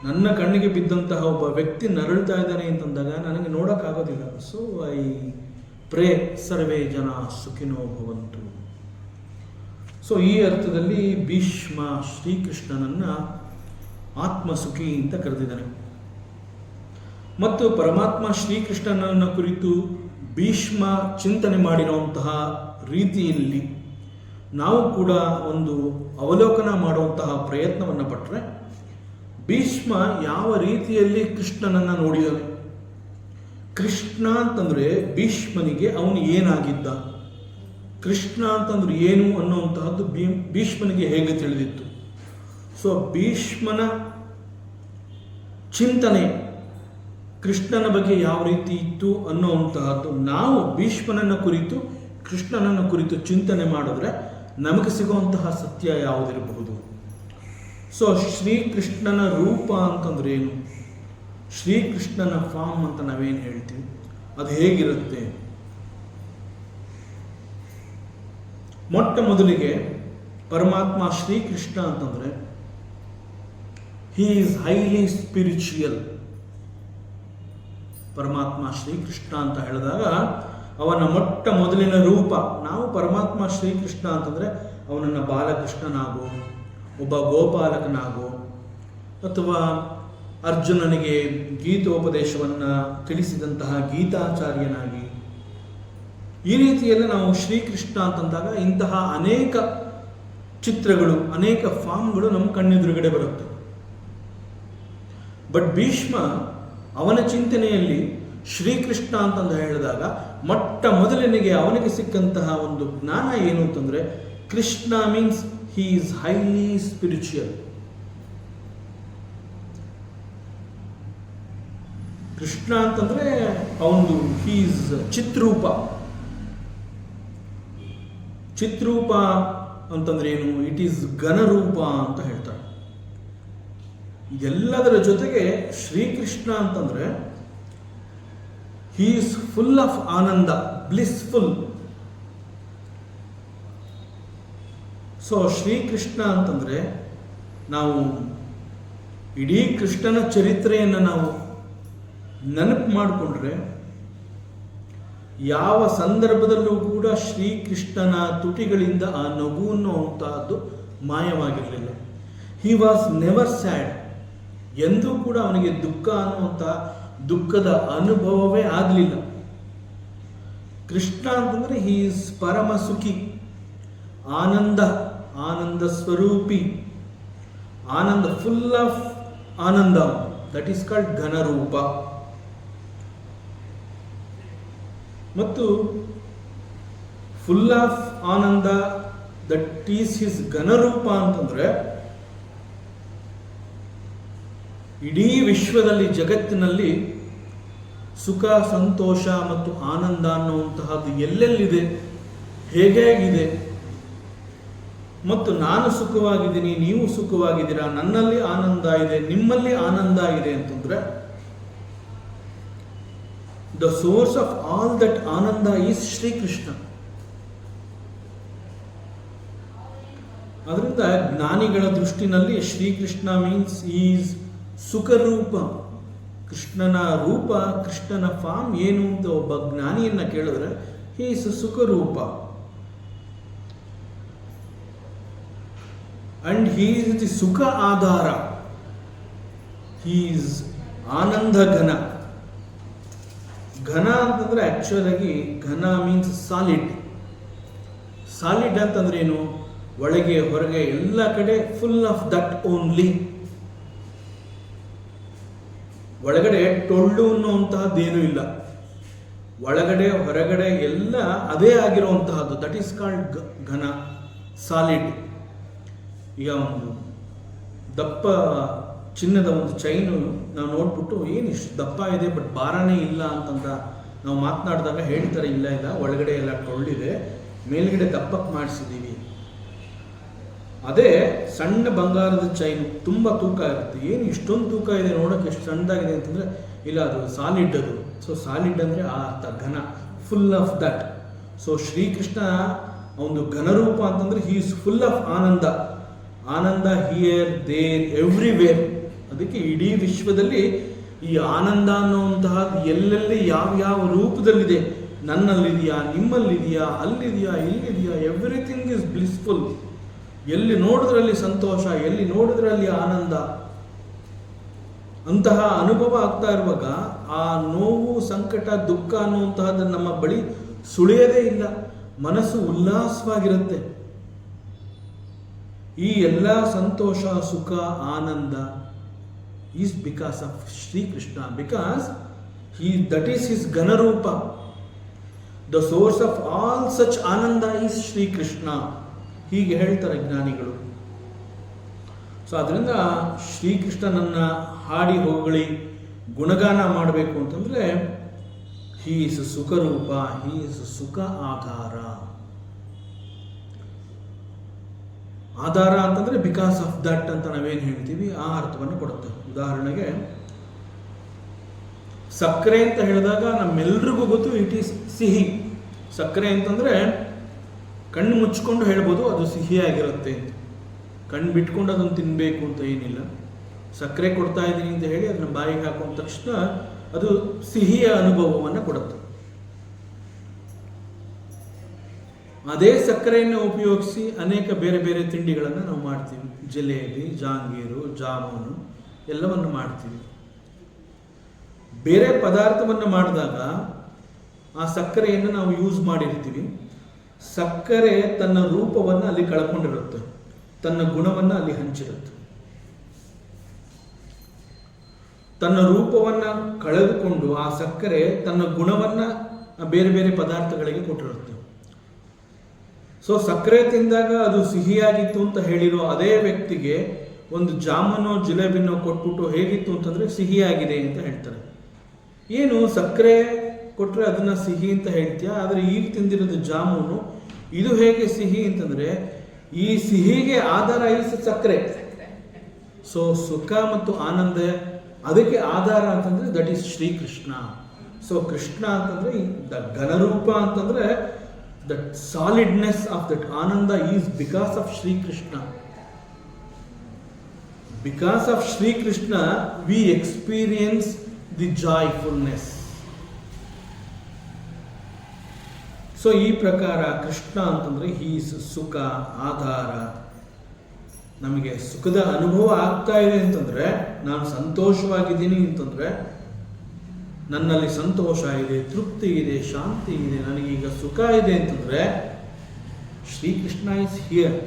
ನನ್ನ ಕಣ್ಣಿಗೆ ಬಿದ್ದಂತಹ ಒಬ್ಬ ವ್ಯಕ್ತಿ ನರಳ್ತಾ ಇದ್ದಾನೆ ಅಂತಂದಾಗ ನನಗೆ ನೋಡೋಕ್ಕಾಗೋದಿಲ್ಲ. ಸೊ ಐ ಪ್ರೇ ಸರ್ವೇ ಜನ ಸುಖಿನೋ ಭವಂತು. ಸೊ ಈ ಅರ್ಥದಲ್ಲಿ ಭೀಷ್ಮ ಶ್ರೀಕೃಷ್ಣನನ್ನು ಆತ್ಮಸುಖಿ ಅಂತ ಕರೆದಿದ್ದಾನೆ. ಮತ್ತು ಪರಮಾತ್ಮ ಶ್ರೀಕೃಷ್ಣನನ್ನು ಕುರಿತು ಭೀಷ್ಮ ಚಿಂತನೆ ಮಾಡಿರುವಂತಹ ರೀತಿಯಲ್ಲಿ ನಾವು ಕೂಡ ಒಂದು ಅವಲೋಕನ ಮಾಡುವಂತಹ ಪ್ರಯತ್ನವನ್ನು ಪಟ್ಟರೆ, ಭೀಷ್ಮ ಯಾವ ರೀತಿಯಲ್ಲಿ ಕೃಷ್ಣನನ್ನು ನೋಡಿದನು, ಕೃಷ್ಣ ಅಂತಂದರೆ ಭೀಷ್ಮನಿಗೆ ಅವನು ಏನಾಗಿದ್ದ, ಕೃಷ್ಣ ಅಂತಂದ್ರೆ ಏನು ಅನ್ನುವಂತಹದ್ದು ಭೀಷ್ಮನಿಗೆ ಹೇಗೆ ತಿಳಿದಿತ್ತು. ಸೊ ಭೀಷ್ಮನ ಚಿಂತನೆ ಕೃಷ್ಣನ ಬಗ್ಗೆ ಯಾವ ರೀತಿ ಇತ್ತು ಅನ್ನುವಂತಹದ್ದು ನಾವು ಭೀಷ್ಮನನ್ನು ಕುರಿತು ಕೃಷ್ಣನನ್ನು ಕುರಿತು ಚಿಂತನೆ ಮಾಡಿದ್ರೆ ನಮಗೆ ಸಿಗುವಂತಹ ಸತ್ಯ ಯಾವುದಿರಬಹುದು. ಸೊ ಶ್ರೀಕೃಷ್ಣನ ರೂಪ ಅಂತಂದ್ರೆ ಏನು, ಶ್ರೀಕೃಷ್ಣನ ಫಾರ್ಮ್ ಅಂತ ನಾವೇನು ಹೇಳ್ತೀವಿ, ಅದು ಹೇಗಿರುತ್ತೆ? ಮೊಟ್ಟ ಮೊದಲಿಗೆ ಪರಮಾತ್ಮ ಶ್ರೀಕೃಷ್ಣ ಅಂತಂದ್ರೆ ಹಿ ಈಸ್ ಹೈಲಿ ಸ್ಪಿರಿಚುಯಲ್. ಪರಮಾತ್ಮ ಶ್ರೀಕೃಷ್ಣ ಅಂತ ಹೇಳಿದಾಗ ಅವನ ಮೊಟ್ಟ ಮೊದಲಿನ ರೂಪ, ನಾವು ಪರಮಾತ್ಮ ಶ್ರೀಕೃಷ್ಣ ಅಂತಂದರೆ ಅವನನ್ನು ಬಾಲಕೃಷ್ಣನಾಗೋ, ಒಬ್ಬ ಗೋಪಾಲಕನಾಗೋ, ಅಥವಾ ಅರ್ಜುನನಿಗೆ ಗೀತೋಪದೇಶವನ್ನು ತಿಳಿಸಿದಂತಹ ಗೀತಾಚಾರ್ಯನಾಗಿ, ಈ ರೀತಿಯೆಲ್ಲ ನಾವು ಶ್ರೀಕೃಷ್ಣ ಅಂತಂದಾಗ ಇಂತಹ ಅನೇಕ ಚಿತ್ರಗಳು, ಅನೇಕ ಫಾರ್ಮ್ಗಳು ನಮ್ಮ ಕಣ್ಣೆದುರುಗಡೆ ಬರುತ್ತೆ. ಬಟ್ ಭೀಷ್ಮ ಅವನ ಚಿಂತನೆಯಲ್ಲಿ ಶ್ರೀಕೃಷ್ಣ ಅಂತಂದು ಹೇಳಿದಾಗ ಮೊಟ್ಟ ಮೊದಲನಿಗೆ ಅವನಿಗೆ ಸಿಕ್ಕಂತಹ ಒಂದು ಜ್ಞಾನ ಏನು ಅಂತಂದರೆ, Krishna means he is highly spiritual. Krishna ಅಂತಂದ್ರೆ ಅವನು ಹಿ ಈಸ್ ಚಿತ್ರೂಪ. ಚಿತ್ರೂಪ ಅಂತಂದ್ರೆ ಏನು, ಇಟ್ ಈಸ್ ಘನರೂಪ ಅಂತ ಹೇಳ್ತಾರೆ. ಇದೆಲ್ಲದರ ಜೊತೆಗೆ ಶ್ರೀಕೃಷ್ಣ ಅಂತಂದ್ರೆ he is full of ananda, blissful. So Shrikrishna ಅಂತಂದ್ರೆ ನಾವು ಇಡೀ ಕೃಷ್ಣನ ಚರಿತ್ರೆಯನ್ನು ನಾವು ನೆನಪು ಮಾಡಿಕೊಂಡ್ರೆ ಯಾವ ಸಂದರ್ಭದಲ್ಲೂ ಕೂಡ ಶ್ರೀಕೃಷ್ಣನ ತುಟಿಗಳಿಂದ ಆ ನಗು ಅನ್ನುವಂತಹದ್ದು ಮಾಯವಾಗಿರಲಿಲ್ಲ. He was never sad. ಎಂದೂ ಕೂಡ ಅವನಿಗೆ ದುಃಖ ಅನ್ನುವಂಥ ದುಃಖದ ಅನುಭವವೇ ಆಗಲಿಲ್ಲ. ಕೃಷ್ಣ ಅಂತಂದರೆ ಹಿ ಈಸ್ ಪರಮ ಸುಖಿ, ಆನಂದ, ಆನಂದ ಸ್ವರೂಪಿ, ಆನಂದ, full of ananda. That is called ghanarupa. ಮತ್ತು full of ananda, that is his ghanarupa ಅಂತಂದ್ರೆ ಇಡೀ ವಿಶ್ವದಲ್ಲಿ, ಜಗತ್ತಿನಲ್ಲಿ ಸುಖ, ಸಂತೋಷ ಮತ್ತು ಆನಂದ ಅನ್ನುವಂತಹದ್ದು ಎಲ್ಲೆಲ್ಲಿದೆ, ಹೇಗಿದೆ, ಮತ್ತು ನಾನು ಸುಖವಾಗಿದ್ದೀನಿ, ನೀವು ಸುಖವಾಗಿದ್ದೀರಾ, ನನ್ನಲ್ಲಿ ಆನಂದ ಇದೆ, ನಿಮ್ಮಲ್ಲಿ ಆನಂದ ಇದೆ ಅಂತಂದ್ರೆ the source of all that ananda is Shri Krishna. ಆದ್ದರಿಂದ ಜ್ಞಾನಿಗಳ ದೃಷ್ಟಿನಲ್ಲಿ ಶ್ರೀಕೃಷ್ಣ ಮೀನ್ಸ್ ಈಸ್ ಸುಖರೂಪ. ಕೃಷ್ಣನ ರೂಪ, ಕೃಷ್ಣನ ಫಾರ್ಮ್ ಏನು ಅಂತ ಒಬ್ಬ ಜ್ಞಾನಿಯನ್ನ ಕೇಳಿದ್ರೆ is sukharupa. And he is the sukha aadhaara. He is ಆನಂದ ಘನ. ಘನ ಅಂತಂದ್ರೆ ಆಕ್ಚುಯಲ್ ಆಗಿ ಘನ ಮೀನ್ಸ್ ಸಾಲಿಡ್. ಸಾಲಿಡ್ ಅಂತಂದ್ರೆ ಏನು? ಒಳಗೆ ಹೊರಗೆ ಎಲ್ಲ ಕಡೆ ಫುಲ್ ಆಫ್ ದಟ್ ಓನ್ಲಿ. ಒಳಗಡೆ ಟೊಳ್ಳು ಅನ್ನುವಂತಹದ್ದೇನೂ ಇಲ್ಲ. ಒಳಗಡೆ ಹೊರಗಡೆ ಎಲ್ಲ ಅದೇ ಆಗಿರುವಂತಹದ್ದು. ದಟ್ ಈಸ್ ಕಾಲ್ಡ್ ಘನ, ಸಾಲಿಡ್. ಈಗ ಒಂದು ದಪ್ಪ ಚಿನ್ನದ ಒಂದು ಚೈನು ನಾವು ನೋಡ್ಬಿಟ್ಟು ಏನಿಷ್ಟು ದಪ್ಪ ಇದೆ ಬಟ್ ಭಾರನೇ ಇಲ್ಲ ಅಂತಂದ ನಾವು ಮಾತನಾಡಿದಾಗ ಹೇಳ್ತಾರೆ, ಇಲ್ಲ ಇಲ್ಲ ಒಳಗಡೆ ಎಲ್ಲ ಟೊಳ್ಳಿದೆ, ಮೇಲ್ಗಡೆ ದಪ್ಪಕ್ಕೆ ಮಾಡಿಸಿದ್ದೀವಿ. ಅದೇ ಸಣ್ಣ ಬಂಗಾರದ ಚೈನು ತುಂಬ ತೂಕ ಇರುತ್ತೆ. ಏನು ಇಷ್ಟೊಂದು ತೂಕ ಇದೆ, ನೋಡೋಕೆ ಎಷ್ಟು ಸಣ್ಣದಾಗಿದೆ ಅಂತಂದರೆ ಇಲ್ಲ, ಅದು ಸಾಲಿಡ್. ಅದು ಸೊ ಸಾಲಿಡ್ ಅಂದರೆ ಆ ಅರ್ಥ, ಘನ, full of that. So Shrikrishna ಒಂದು ಘನರೂಪ ಅಂತಂದರೆ he is full of ananda. Ananda here there everywhere. ಅದಕ್ಕೆ ಇಡೀ ವಿಶ್ವದಲ್ಲಿ ಈ ಆನಂದ ಅನ್ನುವಂತಹದ್ದು ಎಲ್ಲೆಲ್ಲಿ ಯಾವ ರೂಪದಲ್ಲಿದೆ, ನನ್ನಲ್ಲಿದೆಯಾ, ನಿಮ್ಮಲ್ಲಿದೆಯಾ, ಅಲ್ಲಿದೆಯಾ, ಇಲ್ಲಿದೆಯಾ, ಎವ್ರಿಥಿಂಗ್ ಇಸ್ ಬ್ಲಿಸ್ಫುಲ್. ಎಲ್ಲಿ ನೋಡಿದ್ರಲ್ಲಿ ಸಂತೋಷ, ಎಲ್ಲಿ ನೋಡಿದ್ರಲ್ಲಿ ಆನಂದ. ಅಂತಹ ಅನುಭವ ಆಗ್ತಾ ಇರುವಾಗ ಆ ನೋವು, ಸಂಕಟ, ದುಃಖ ಅನ್ನುವಂತಹದ್ದು ನಮ್ಮ ಬಳಿ ಸುಳಿಯದೇ ಇಲ್ಲ. ಮನಸ್ಸು ಉಲ್ಲಾಸವಾಗಿರುತ್ತೆ. ಈ ಎಲ್ಲ ಸಂತೋಷ, ಸುಖ, ಆನಂದ is because of Shri Krishna. Because that is his ghanarupa. The source of all such ananda is Shri Krishna. ಹೀಗೆ ಹೇಳ್ತಾರೆ ಜ್ಞಾನಿಗಳು. ಸೊ ಅದರಿಂದ ಶ್ರೀಕೃಷ್ಣನನ್ನ ಹಾಡಿ ಹೊಗಳಿ ಗುಣಗಾನ ಮಾಡಬೇಕು ಅಂತಂದ್ರೆ ಹೀ ಇಸ್ ಸುಖರೂಪ, ಹೀ ಇಸ್ ಸುಖ ಆಧಾರ. ಆಧಾರ ಅಂತಂದ್ರೆ ಬಿಕಾಸ್ ಆಫ್ ದಟ್ ಅಂತ ನಾವೇನು ಹೇಳ್ತೀವಿ ಆ ಅರ್ಥವನ್ನು ಕೊಡುತ್ತೆ. ಉದಾಹರಣೆಗೆ ಸಕ್ಕರೆ ಅಂತ ಹೇಳಿದಾಗ ನಮ್ಮೆಲ್ರಿಗೂ ಗೊತ್ತು ಇಟ್ ಈಸ್ ಸಿಹಿ. ಸಕ್ಕರೆ ಅಂತಂದ್ರೆ ಕಣ್ಣು ಮುಚ್ಕೊಂಡು ಹೇಳ್ಬೋದು ಅದು ಸಿಹಿಯಾಗಿರುತ್ತೆ ಅಂತ. ಕಣ್ಣು ಬಿಟ್ಕೊಂಡು ಅದನ್ನು ತಿನ್ನಬೇಕು ಅಂತ ಏನಿಲ್ಲ. ಸಕ್ಕರೆ ಕೊಡ್ತಾ ಇದ್ದೀನಿ ಅಂತ ಹೇಳಿ ಅದನ್ನ ಬಾಯಿಗೆ ಹಾಕೊಂಡ ತಕ್ಷಣ ಅದು ಸಿಹಿಯ ಅನುಭವವನ್ನು ಕೊಡುತ್ತೆ. ಅದೇ ಸಕ್ಕರೆಯನ್ನು ಉಪಯೋಗಿಸಿ ಅನೇಕ ಬೇರೆ ಬೇರೆ ತಿಂಡಿಗಳನ್ನು ನಾವು ಮಾಡ್ತೀವಿ. ಜಿಲೇಬಿ, ಜಾಂಗೀರು, ಜಾಮೂನು ಎಲ್ಲವನ್ನು ಮಾಡ್ತೀವಿ. ಬೇರೆ ಪದಾರ್ಥವನ್ನು ಮಾಡಿದಾಗ ಆ ಸಕ್ಕರೆಯನ್ನು ನಾವು ಯೂಸ್ ಮಾಡಿರ್ತೀವಿ. ಸಕ್ಕರೆ ತನ್ನ ರೂಪವನ್ನು ಅಲ್ಲಿ ಕಳ್ಕೊಂಡಿರುತ್ತೆ, ತನ್ನ ಗುಣವನ್ನು ಅಲ್ಲಿ ಹಂಚಿರುತ್ತೆ. ತನ್ನ ರೂಪವನ್ನು ಕಳೆದುಕೊಂಡು ಆ ಸಕ್ಕರೆ ತನ್ನ ಗುಣವನ್ನು ಬೇರೆ ಬೇರೆ ಪದಾರ್ಥಗಳಿಗೆ ಕೊಟ್ಟಿರುತ್ತೆ. ಸೊ ಸಕ್ಕರೆ ತಿಂದಾಗ ಅದು ಸಿಹಿಯಾಗಿತ್ತು ಅಂತ ಹೇಳಿರೋ ಅದೇ ವ್ಯಕ್ತಿಗೆ ಒಂದು ಜಾಮೂನೋ ಜಿಲೇಬಿನೋ ಕೊಟ್ಬಿಟ್ಟು ಹೇಗಿತ್ತು ಅಂತಂದ್ರೆ ಸಿಹಿಯಾಗಿದೆ ಅಂತ ಹೇಳ್ತಾರೆ. ಏನು ಸಕ್ಕರೆ ಕೊಟ್ರೆ ಅದನ್ನ ಸಿಹಿ ಅಂತ ಹೇಳ್ತೀಯ, ಆದರೆ ಈಗ ತಿಂದಿರೋದು ಜಾಮೂನು, ಇದು ಹೇಗೆ ಸಿಹಿ ಅಂತಂದ್ರೆ ಈ ಸಿಹಿಗೆ ಆಧಾರ ಈಸ್ ಸಕ್ಕರೆ. ಸೊ ಸುಖ ಮತ್ತು ಆನಂದ ಅದಕ್ಕೆ ಆಧಾರ ಅಂತಂದ್ರೆ that is Shrikrishna. So Krishna ಅಂತಂದ್ರೆ ದ ಘನರೂಪ ಅಂತಂದ್ರೆ that solidness of that ananda is because of Shri Krishna. Because of Shri Krishna we experience the joyfulness. So ಈ ಪ್ರಕಾರ ಕೃಷ್ಣ ಅಂತಂದ್ರೆ he is ಸುಖ ಆಧಾರ. ನಮಗೆ ಸುಖದ ಅನುಭವ ಆಗ್ತಾ ಇದೆ ಅಂತಂದ್ರೆ, ನಾನು ಸಂತೋಷವಾಗಿದ್ದೀನಿ ಅಂತಂದ್ರೆ ನನ್ನಲ್ಲಿ ಸಂತೋಷ ಇದೆ, ತೃಪ್ತಿ ಇದೆ, ಶಾಂತಿ ಇದೆ, ನನಗೀಗ ಸುಖ ಇದೆ ಅಂತಂದ್ರೆ ಶ್ರೀಕೃಷ್ಣ ಇಸ್ ಹಿಯರ್.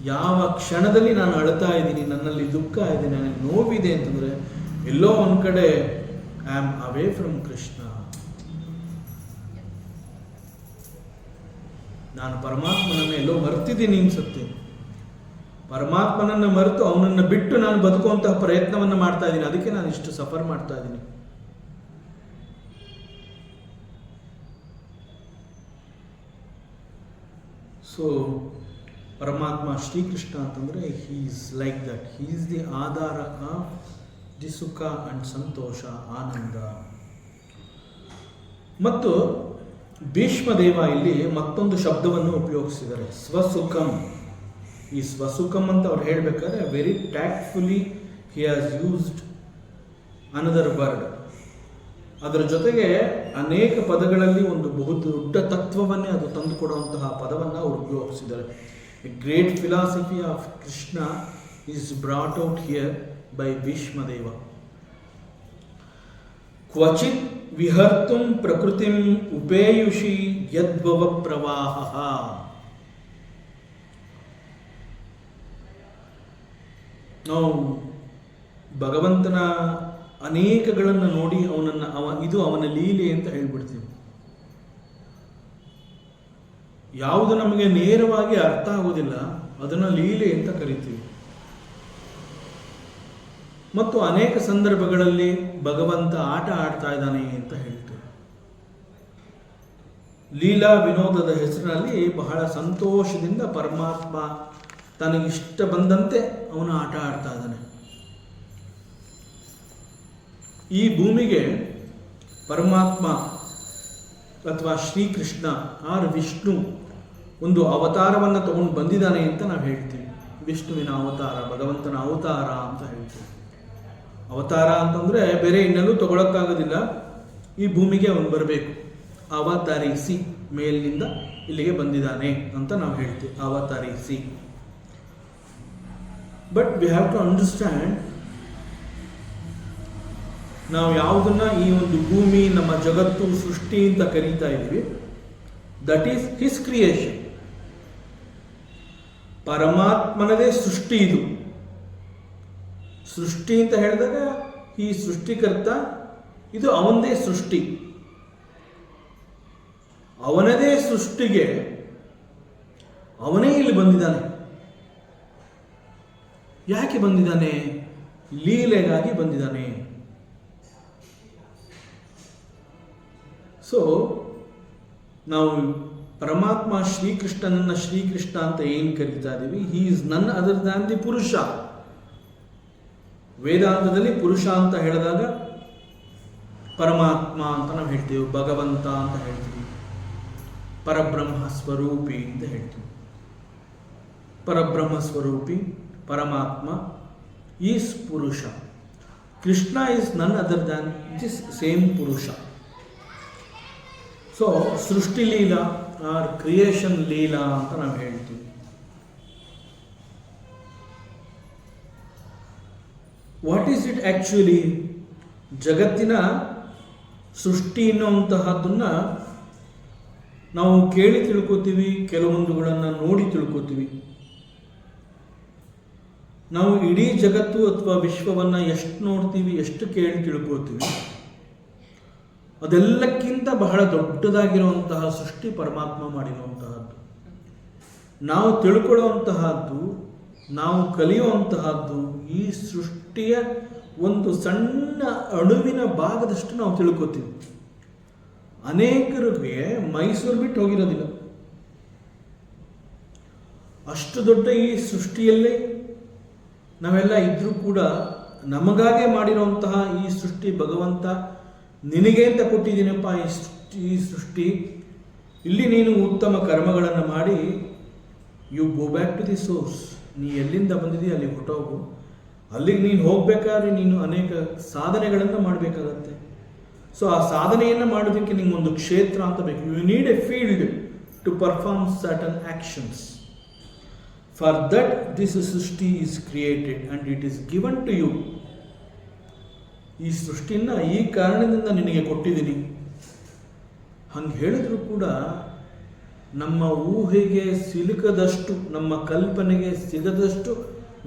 ಯಾವ ಕ್ಷಣದಲ್ಲಿ ನಾನು ಅಳ್ತಾ ಇದ್ದೀನಿ, ನನ್ನಲ್ಲಿ ದುಃಖ ಇದೆ, ನನಗೆ ನೋವಿದೆ ಅಂತಂದ್ರೆ ಎಲ್ಲೋ ಒಂದ್ ಕಡೆ I am away from Krishna. ನಾನು ಪರಮಾತ್ಮನನ್ನ ಎಲ್ಲೋ ಮರ್ತಿದ್ದೀನಿ ಅನ್ಸುತ್ತೆ. ಪರಮಾತ್ಮನನ್ನ ಮರೆತು ಅವನನ್ನ ಬಿಟ್ಟು ನಾನು ಬದುಕುವಂತಹ ಪ್ರಯತ್ನವನ್ನು ಮಾಡ್ತಾ ಇದ್ದೀನಿ. ಅದಕ್ಕೆ ನಾನು ಇಷ್ಟು ಸಫರ್ ಮಾಡ್ತಾ ಇದ್ದೀನಿ. ಸೊ ಪರಮಾತ್ಮ ಶ್ರೀಕೃಷ್ಣ ಅಂತಂದ್ರೆ he is like that. He is the Aadhaar of the ಸುಖ ಅಂಡ್ ಸಂತೋಷ, ಆನಂದ. ಮತ್ತು ಭೀಷ್ಮದೇವ ಇಲ್ಲಿ ಮತ್ತೊಂದು ಶಬ್ದವನ್ನು ಉಪಯೋಗಿಸಿದ್ದಾರೆ, ಸ್ವಸುಖಂ. ಈ ಸ್ವಸುಖಂ ಅಂತ ಅವ್ರು ಹೇಳಬೇಕಾದ್ರೆ very ಟ್ಯಾಕ್ಟ್ಫುಲಿ he has used another word. ಅದರ ಜೊತೆಗೆ ಅನೇಕ ಪದಗಳಲ್ಲಿ ಒಂದು ಬಹು ದೊಡ್ಡ ತತ್ವವನ್ನೇ ಅದು ತಂದುಕೊಡುವಂತಹ ಪದವನ್ನು ಅವರು ಉಪಯೋಗಿಸಿದ್ದಾರೆ. A great philosophy of Krishna is brought out here by Bhishmadeva. ಕ್ವಚಿತ್ ವಿಹರ್ತುಂ ಪ್ರಕೃತಿಂ ಉಪೇಯುಷಿ ಯದ್ಭವ ಪ್ರವಾಹ. ನಾವು ಭಗವಂತನ ಅನೇಕಗಳನ್ನು ನೋಡಿ ಇದು ಅವನ ಲೀಲೆ ಅಂತ ಹೇಳ್ಬಿಡ್ತೀವಿ. ಯಾವುದು ನಮಗೆ ನೇರವಾಗಿ ಅರ್ಥ ಆಗುವುದಿಲ್ಲ ಅದನ್ನು ಲೀಲೆ ಅಂತ ಕರಿತೀವಿ. ಮತ್ತು ಅನೇಕ ಸಂದರ್ಭಗಳಲ್ಲಿ ಭಗವಂತ ಆಟ ಆಡ್ತಾ ಇದ್ದಾನೆ ಅಂತ ಹೇಳ್ತೇವೆ. ಲೀಲಾ ವಿನೋದದ ಹೆಸರಿನಲ್ಲಿ ಬಹಳ ಸಂತೋಷದಿಂದ ಪರಮಾತ್ಮ ತನಗಿಷ್ಟ ಬಂದಂತೆ ಅವನು ಆಟ ಆಡ್ತಾ ಇದ್ದಾನೆ. ಈ ಭೂಮಿಗೆ ಪರಮಾತ್ಮ ಅಥವಾ ಶ್ರೀಕೃಷ್ಣ ಆರ್ ವಿಷ್ಣು ಒಂದು ಅವತಾರವನ್ನು ತಗೊಂಡು ಬಂದಿದ್ದಾನೆ ಅಂತ ನಾವು ಹೇಳ್ತೀವಿ. ವಿಷ್ಣುವಿನ ಅವತಾರ, ಭಗವಂತನ ಅವತಾರ ಅಂತ ಹೇಳ್ತೀವಿ. ಅವತಾರ ಅಂತಂದರೆ ಬೇರೆ ಇನ್ನೆಲ್ಲೂ ತಗೊಳಕ್ಕಾಗೋದಿಲ್ಲ, ಈ ಭೂಮಿಗೆ ಅವನು ಬರಬೇಕು, ಅವತರಿಸಿ ಮೇಲಿನಿಂದ ಇಲ್ಲಿಗೆ ಬಂದಿದ್ದಾನೆ ಅಂತ ನಾವು ಹೇಳ್ತೀವಿ, ಅವತರಿಸಿ. But we have to understand, ನಾವು ಯಾವುದನ್ನ ಈ ಒಂದು ಭೂಮಿ, ನಮ್ಮ ಜಗತ್ತು, ಸೃಷ್ಟಿ ಅಂತ ಕರೀತಾ ಇದ್ದೀವಿ, ದಟ್ ಈಸ್ ಹಿಸ್ ಕ್ರಿಯೇಷನ್. ಪರಮಾತ್ಮನದೇ ಸೃಷ್ಟಿ ಇದು. ಸೃಷ್ಟಿ ಅಂತ ಹೇಳಿದಾಗ ಈ ಸೃಷ್ಟಿಕರ್ತ, ಇದು ಅವನದೇ ಸೃಷ್ಟಿ. ಅವನದೇ ಸೃಷ್ಟಿಗೆ ಅವನೇ ಇಲ್ಲಿ ಬಂದಿದ್ದಾನೆ. ಯಾಕೆ ಬಂದಿದ್ದಾನೆ? ಲೀಲೆಗಾಗಿ ಬಂದಿದ್ದಾನೆ. ಸೊ ನಾವು ಪರಮಾತ್ಮ ಶ್ರೀಕೃಷ್ಣನನ್ನ ಶ್ರೀಕೃಷ್ಣ ಅಂತ ಏನು ಕರೀತಾ ಇದ್ದೀವಿ, he is none other than the ಪುರುಷ. ವೇದಾಂತದಲ್ಲಿ ಪುರುಷ ಅಂತ ಹೇಳಿದಾಗ ಪರಮಾತ್ಮ ಅಂತ ನಾವು ಹೇಳ್ತೀವಿ, ಭಗವಂತ ಅಂತ ಹೇಳ್ತೀವಿ, ಪರಬ್ರಹ್ಮ ಸ್ವರೂಪಿ ಅಂತ ಹೇಳ್ತೀವಿ. ಪರಬ್ರಹ್ಮ ಸ್ವರೂಪಿ ಪರಮಾತ್ಮ ಈಸ್ ಪುರುಷ. Krishna is none other than this same ಪುರುಷ. ಸೊ ಸೃಷ್ಟಿ ಲೀಲಾ ಆರ್ ಕ್ರಿಯೇಷನ್ ಲೀಲಾ ಅಂತ ನಾವು ಹೇಳ್ತೀವಿ. What is it actually? ಜಗತ್ತಿನ ಸೃಷ್ಟಿ ಎನ್ನುವಂತಹದ್ದನ್ನು ನಾವು ಕೇಳಿ ತಿಳ್ಕೊತೀವಿ, ಕೆಲವೊಂದುಗಳನ್ನು ನೋಡಿ ತಿಳ್ಕೊತೀವಿ. ನಾವು ಇಡೀ ಜಗತ್ತು ಅಥವಾ ವಿಶ್ವವನ್ನು ಎಷ್ಟು ನೋಡ್ತೀವಿ, ಎಷ್ಟು ಕೇಳಿ ತಿಳ್ಕೊತೀವಿ, ಅದೆಲ್ಲಕ್ಕಿಂತ ಬಹಳ ದೊಡ್ಡದಾಗಿರುವಂತಹ ಸೃಷ್ಟಿ ಪರಮಾತ್ಮ ಮಾಡಿರುವಂತಹದ್ದು. ನಾವು ತಿಳ್ಕೊಳ್ಳುವಂತಹದ್ದು, ನಾವು ಕಲಿಯುವಂತಹದ್ದು ಈ ಸೃಷ್ಟಿಯ ಒಂದು ಸಣ್ಣ ಅಣುವಿನ ಭಾಗದಷ್ಟು ನಾವು ತಿಳ್ಕೊತೀವಿ. ಅನೇಕರಿಗೆ ಮೈಸೂರು ಬಿಟ್ಟು ಹೋಗಿರೋದಿಲ್ಲ. ಅಷ್ಟು ದೊಡ್ಡ ಈ ಸೃಷ್ಟಿಯಲ್ಲೇ ನಾವೆಲ್ಲ ಇದ್ರೂ ಕೂಡ ನಮಗಾಗೆ ಮಾಡಿರುವಂತಹ ಈ ಸೃಷ್ಟಿ ಭಗವಂತ ನಿನಗೆ ಅಂತ ಕೊಟ್ಟಿದ್ದೀನಪ್ಪ ಈ ಸೃಷ್ಟಿ, ಇಲ್ಲಿ ನೀನು ಉತ್ತಮ ಕರ್ಮಗಳನ್ನು ಮಾಡಿ you go back to the source. ನೀ ಎಲ್ಲಿಂದ ಬಂದಿದ್ದೀಯ ಅಲ್ಲಿ ಹೊಟ್ಟೋಗು. ಅಲ್ಲಿಗೆ ನೀನು ಹೋಗಬೇಕಾದ್ರೆ ನೀನು ಅನೇಕ ಸಾಧನೆಗಳನ್ನು ಮಾಡಬೇಕಾಗತ್ತೆ. ಸೊ ಆ ಸಾಧನೆಯನ್ನು ಮಾಡೋದಕ್ಕೆ ನಿಮಗೊಂದು ಕ್ಷೇತ್ರ ಅಂತ ಬೇಕು. You need a field to perform certain actions. For that this srishti is created and it is given to you. ಈ ಸೃಷ್ಟಿಯನ್ನು ಈ ಕಾರಣದಿಂದ ನಿನಗೆ ಕೊಟ್ಟಿದ್ದೀನಿ. ಹಂಗೆ ಹೇಳಿದ್ರು ಕೂಡ ನಮ್ಮ ಊಹೆಗೆ ಸಿಲುಕದಷ್ಟು, ನಮ್ಮ ಕಲ್ಪನೆಗೆ ಸಿಗದಷ್ಟು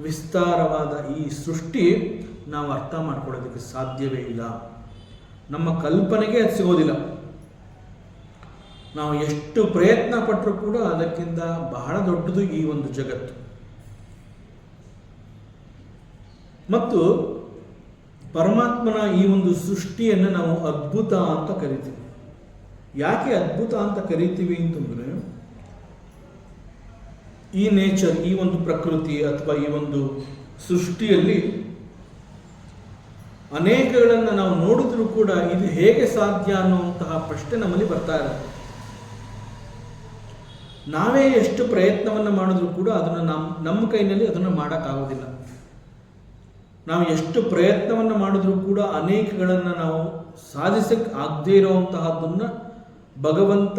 ವಿಸ್ತಾರವಾದ ಈ ಸೃಷ್ಟಿ ನಾವು ಅರ್ಥ ಮಾಡ್ಕೊಳ್ಳೋದಕ್ಕೆ ಸಾಧ್ಯವೇ ಇಲ್ಲ. ನಮ್ಮ ಕಲ್ಪನೆಗೆ ಅದು ಸಿಗೋದಿಲ್ಲ. ನಾವು ಎಷ್ಟು ಪ್ರಯತ್ನ ಪಟ್ಟರೂ ಕೂಡ ಅದಕ್ಕಿಂತ ಬಹಳ ದೊಡ್ಡದು ಈ ಒಂದು ಜಗತ್ತು. ಮತ್ತು ಪರಮಾತ್ಮನ ಈ ಒಂದು ಸೃಷ್ಟಿಯನ್ನು ನಾವು ಅದ್ಭುತ ಅಂತ ಕರಿತೀವಿ. ಯಾಕೆ ಅದ್ಭುತ ಅಂತ ಕರಿತೀವಿ ಅಂತಂದರೆ, ಈ ನೇಚರ್, ಈ ಒಂದು ಪ್ರಕೃತಿ ಅಥವಾ ಈ ಒಂದು ಸೃಷ್ಟಿಯಲ್ಲಿ ಅನೇಕಗಳನ್ನು ನಾವು ನೋಡಿದ್ರೂ ಕೂಡ ಇದು ಹೇಗೆ ಸಾಧ್ಯ ಅನ್ನುವಂತಹ ಪ್ರಶ್ನೆ ನಮ್ಮಲ್ಲಿ ಬರ್ತಾ ಇರುತ್ತೆ. ನಾವೇ ಎಷ್ಟು ಪ್ರಯತ್ನವನ್ನು ಮಾಡಿದ್ರೂ ಕೂಡ ಅದನ್ನು ನಮ್ಮ ಕೈನಲ್ಲಿ ಅದನ್ನು ಮಾಡೋಕ್ಕಾಗೋದಿಲ್ಲ. ನಾವು ಎಷ್ಟು ಪ್ರಯತ್ನವನ್ನು ಮಾಡಿದ್ರೂ ಕೂಡ ಅನೇಕಗಳನ್ನು ನಾವು ಸಾಧಿಸಕ್ಕೆ ಆಗದೇ ಇರುವಂತಹದ್ದನ್ನು ಭಗವಂತ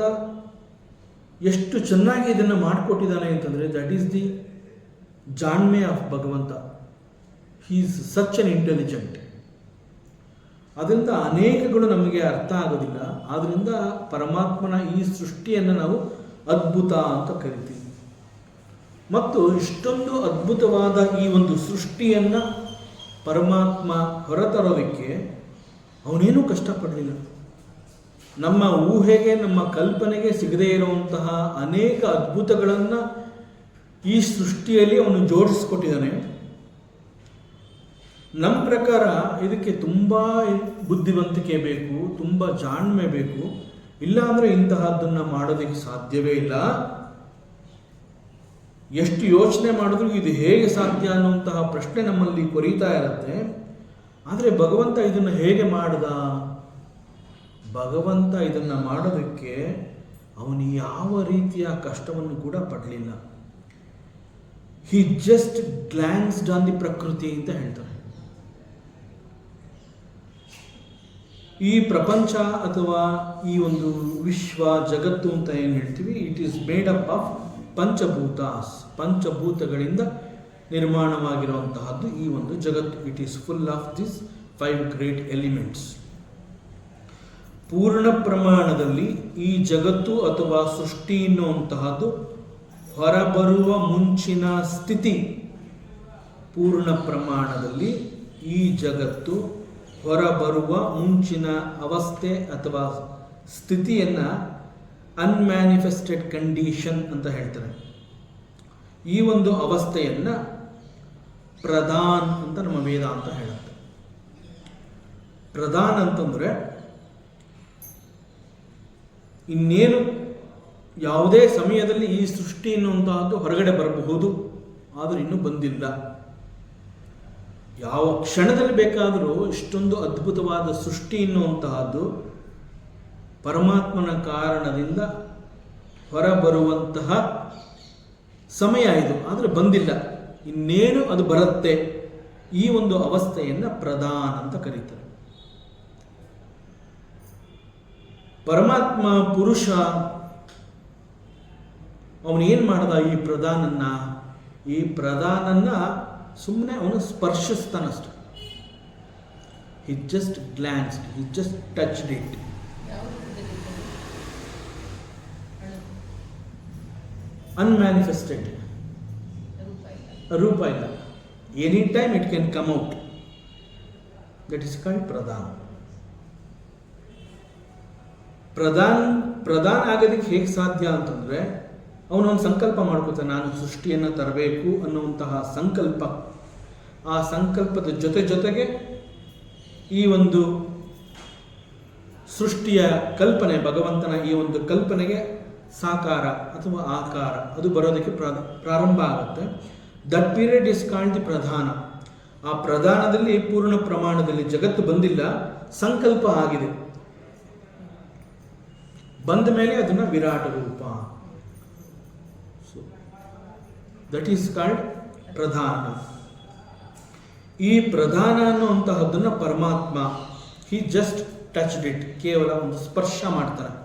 ಎಷ್ಟು ಚೆನ್ನಾಗಿ ಇದನ್ನು ಮಾಡಿಕೊಟ್ಟಿದ್ದಾನೆ ಅಂತಂದರೆ ದಟ್ ಈಸ್ ದಿ ಜಾಣ್ಮೆ ಆಫ್ ಭಗವಂತ. He is such an intelligent. ಅದರಿಂದ ಅನೇಕಗಳು ನಮಗೆ ಅರ್ಥ ಆಗೋದಿಲ್ಲ. ಆದ್ದರಿಂದ ಪರಮಾತ್ಮನ ಈ ಸೃಷ್ಟಿಯನ್ನು ನಾವು ಅದ್ಭುತ ಅಂತ ಕರಿತೀವಿ. ಮತ್ತು ಇಷ್ಟೊಂದು ಅದ್ಭುತವಾದ ಈ ಒಂದು ಸೃಷ್ಟಿಯನ್ನು ಪರಮಾತ್ಮ ಹೊರತರೋದಕ್ಕೆ ಅವನೇನೂ ಕಷ್ಟಪಡಲಿಲ್ಲ. ನಮ್ಮ ಊಹೆಗೆ, ನಮ್ಮ ಕಲ್ಪನೆಗೆ ಸಿಗದೇ ಇರುವಂತಹ ಅನೇಕ ಅದ್ಭುತಗಳನ್ನು ಈ ಸೃಷ್ಟಿಯಲ್ಲಿ ಅವನು ಜೋಡಿಸ್ಕೊಟ್ಟಿದ್ದಾನೆ. ನಮ್ಮ ಪ್ರಕಾರ ಇದಕ್ಕೆ ತುಂಬ ಬುದ್ಧಿವಂತಿಕೆ ಬೇಕು, ತುಂಬ ಜಾಣ್ಮೆ ಬೇಕು. ಇಲ್ಲಾಂದರೆ ಇಂತಹದ್ದನ್ನು ಮಾಡೋದಕ್ಕೆ ಸಾಧ್ಯವೇ ಇಲ್ಲ. ಎಷ್ಟು ಯೋಚನೆ ಮಾಡಿದ್ರೂ ಇದು ಹೇಗೆ ಸಾಧ್ಯ ಅನ್ನುವಂತಹ ಪ್ರಶ್ನೆ ನಮ್ಮಲ್ಲಿ ಕೊರೀತಾ ಇರುತ್ತೆ. ಆದರೆ ಭಗವಂತ ಇದನ್ನು ಹೇಗೆ ಮಾಡ್ದ? ಭಗವಂತ ಇದನ್ನು ಮಾಡೋದಕ್ಕೆ ಅವನು ಯಾವ ರೀತಿಯ ಕಷ್ಟವನ್ನು ಕೂಡ ಪಡಲಿಲ್ಲ. ಹಿ ಜಸ್ಟ್ ಗ್ಲಾನ್ಸ್ಡ್ ಆನ್ ದಿ ಪ್ರಕೃತಿ ಅಂತ ಹೇಳ್ತಾರೆ. ಈ ಪ್ರಪಂಚ ಅಥವಾ ಈ ಒಂದು ವಿಶ್ವ ಜಗತ್ತು ಅಂತ ಏನು ಹೇಳ್ತೀವಿ, it is made up of panchabhutas. ಪಂಚಭೂತಗಳಿಂದ ನಿರ್ಮಾಣವಾಗಿರುವಂತಹದ್ದು ಈ ಒಂದು ಜಗತ್ತು. It is full of this 5 great elements. ಪೂರ್ಣ ಪ್ರಮಾಣದಲ್ಲಿ ಈ ಜಗತ್ತು ಅಥವಾ ಸೃಷ್ಟಿ ಎನ್ನುವಂತಹದ್ದು ಹೊರಬರುವ ಮುಂಚಿನ ಸ್ಥಿತಿ. ಪೂರ್ಣ ಪ್ರಮಾಣದಲ್ಲಿ ಈ ಜಗತ್ತು ಹೊರಬರುವ ಮುಂಚಿನ ಅವಸ್ಥೆ ಅಥವಾ ಸ್ಥಿತಿಯನ್ನು ಅನ್ಮ್ಯಾನಿಫೆಸ್ಟೆಡ್ ಕಂಡೀಷನ್ ಅಂತ ಹೇಳ್ತಾರೆ. ಈ ಒಂದು ಅವಸ್ಥೆಯನ್ನು ಪ್ರಧಾನ್ ಅಂತ ನಮ್ಮ ವೇದಾಂತ ಹೇಳುತ್ತೆ. ಪ್ರಧಾನ್ ಅಂತಂದರೆ ಇನ್ನೇನು ಯಾವುದೇ ಸಮಯದಲ್ಲಿ ಈ ಸೃಷ್ಟಿ ಎನ್ನುವಂತಹದ್ದು ಹೊರಗಡೆ ಬರಬಹುದು, ಆದರೆ ಇನ್ನೂ ಬಂದಿಲ್ಲ. ಯಾವ ಕ್ಷಣದಲ್ಲಿ ಬೇಕಾದರೂ ಇಷ್ಟೊಂದು ಅದ್ಭುತವಾದ ಸೃಷ್ಟಿ ಎನ್ನುವಂತಹದ್ದು ಪರಮಾತ್ಮನ ಕಾರಣದಿಂದ ಹೊರಬರುವಂತಹ ಸಮಯ ಇದು, ಆದರೆ ಬಂದಿಲ್ಲ. ಇನ್ನೇನು ಅದು ಬರುತ್ತೆ. ಈ ಒಂದು ಅವಸ್ಥೆಯನ್ನು ಪ್ರಧಾನ ಅಂತ ಕರೀತಾರೆ. ಪರಮಾತ್ಮ ಪುರುಷ ಅವನೇನು ಮಾಡ್ದ? ಈ ಪ್ರಧಾನನ್ನ ಸುಮ್ಮನೆ ಅವನು ಸ್ಪರ್ಶಿಸ್ತಾನಷ್ಟೆ. He just glanced, he just touched it. Unmanifested, ರೂಪ ಇಲ್ಲ. Any time it can come out. That is called pradhana ಆಗೋದಕ್ಕೆ ಹೇಗೆ ಸಾಧ್ಯ ಅಂತಂದರೆ ಅವನೊಂದು ಸಂಕಲ್ಪ ಮಾಡ್ಕೋತಾನೆ, ನಾನು ಸೃಷ್ಟಿಯನ್ನು ತರಬೇಕು ಅನ್ನುವಂತಹ ಸಂಕಲ್ಪ. ಆ ಸಂಕಲ್ಪದ ಜೊತೆಗೆ ಈ ಒಂದು ಸೃಷ್ಟಿಯ ಕಲ್ಪನೆ, ಭಗವಂತನ ಈ ಒಂದು ಕಲ್ಪನೆಗೆ ಸಾಕಾರ ಅಥವಾ ಆಕಾರ ಅದು ಬರೋದಕ್ಕೆ ಪ್ರಾರಂಭ ಆಗುತ್ತೆ. That period is called the ಪ್ರಧಾನ. ಆ ಪ್ರಧಾನದಲ್ಲಿ ಪೂರ್ಣ ಪ್ರಮಾಣದಲ್ಲಿ ಜಗತ್ತು ಬಂದಿಲ್ಲ, ಸಂಕಲ್ಪ ಆಗಿದೆ. ಬಂದ ಮೇಲೆ ಅದನ್ನು ವಿರಾಟ ರೂಪ. ದಟ್ ಈಸ್ ಕಾಲ್ಡ್ ಪ್ರಧಾನ. ಈ ಪ್ರಧಾನ ಅನ್ನುವಂತಹದ್ದನ್ನು ಪರಮಾತ್ಮ ಹಿ ಜಸ್ಟ್ ಟಚ್ಡ್ ಇಟ್, ಕೇವಲ ಒಂದು ಸ್ಪರ್ಶ ಮಾಡ್ತಾನೆ.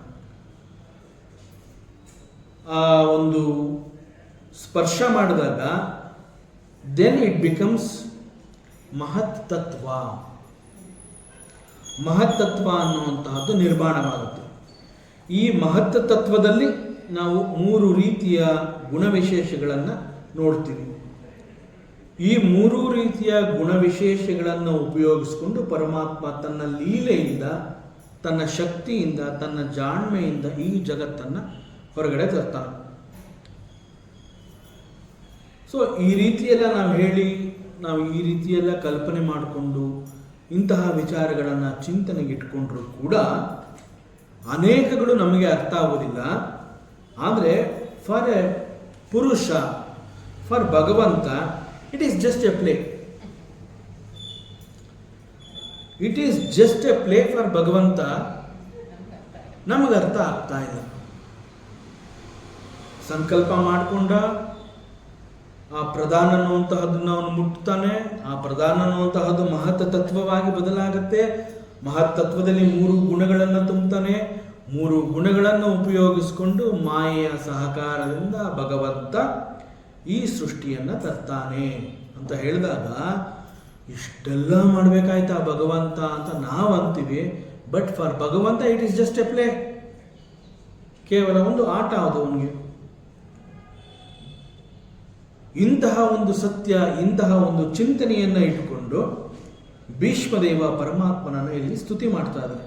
ಆ ಒಂದು ಸ್ಪರ್ಶ ಮಾಡಿದಾಗ ದೆನ್ ಇಟ್ ಬಿಕಮ್ಸ್ ಮಹತ್ ತತ್ವ. ಮಹತ್ತತ್ವ ಅನ್ನುವಂತಹದ್ದು ನಿರ್ಮಾಣವಾಗುತ್ತೆ. ಈ ಮಹತ್ ತತ್ವದಲ್ಲಿ ನಾವು 3 ರೀತಿಯ ಗುಣವಿಶೇಷಗಳನ್ನು ನೋಡ್ತೀವಿ. ಈ 3 ರೀತಿಯ ಗುಣವಿಶೇಷಗಳನ್ನು ಉಪಯೋಗಿಸಿಕೊಂಡು ಪರಮಾತ್ಮ ತನ್ನ ಲೀಲೆಯಿಂದ, ತನ್ನ ಶಕ್ತಿಯಿಂದ, ತನ್ನ ಜಾಣ್ಮೆಯಿಂದ ಈ ಜಗತ್ತನ್ನು ಹೊರಗಡೆ ತರ್ತಾನೆ. ಸೊ ಈ ರೀತಿಯೆಲ್ಲ ನಾವು ಈ ರೀತಿಯೆಲ್ಲ ಕಲ್ಪನೆ ಮಾಡಿಕೊಂಡು ಇಂತಹ ವಿಚಾರಗಳನ್ನು ಚಿಂತನೆಗಿಟ್ಕೊಂಡ್ರೂ ಕೂಡ ಅನೇಕಗಳು ನಮಗೆ ಅರ್ಥ ಆಗೋದಿಲ್ಲ. ಆದರೆ ಫಾರ್ ಎ ಪುರುಷ, ಫಾರ್ ಭಗವಂತ, it is just A play. It is just A play for ಭಗವಂತ. ನಮಗೆ ಅರ್ಥ ಆಗ್ತಾ ಇಲ್ಲ. ಸಂಕಲ್ಪ ಮಾಡಿಕೊಂಡ ಆ ಪ್ರಧಾನ ಅನ್ನುವಂತಹದ್ದನ್ನು ಅವನು ಮುಟ್ತಾನೆ. ಆ ಪ್ರಧಾನ ಅನ್ನುವಂತಹದ್ದು ಮಹತ್ ತತ್ವವಾಗಿ ಬದಲಾಗುತ್ತೆ. ಮಹತ್ ತತ್ವದಲ್ಲಿ 3 ಗುಣಗಳನ್ನು ತುಂಬುತ್ತಾನೆ. 3 ಗುಣಗಳನ್ನು ಉಪಯೋಗಿಸಿಕೊಂಡು ಮಾಯೆಯ ಸಹಕಾರದಿಂದ ಭಗವಂತ ಈ ಸೃಷ್ಟಿಯನ್ನು ತರ್ತಾನೆ ಅಂತ ಹೇಳಿದಾಗ, ಇಷ್ಟೆಲ್ಲ ಮಾಡಬೇಕಾಯ್ತಾ ಭಗವಂತ ಅಂತ ನಾವು ಅಂತೀವಿ. ಬಟ್ ಫಾರ್ ಭಗವಂತ it is just A play, ಕೇವಲ ಒಂದು ಆಟ ಅದು ಅವನಿಗೆ. ಇಂತಹ ಒಂದು ಸತ್ಯ, ಇಂತಹ ಒಂದು ಚಿಂತನೆಯನ್ನು ಇಟ್ಟುಕೊಂಡು ಭೀಷ್ಮದೇವ ಪರಮಾತ್ಮನನ್ನು ಇಲ್ಲಿ ಸ್ತುತಿ ಮಾಡ್ತಾ ಇದ್ದಾರೆ.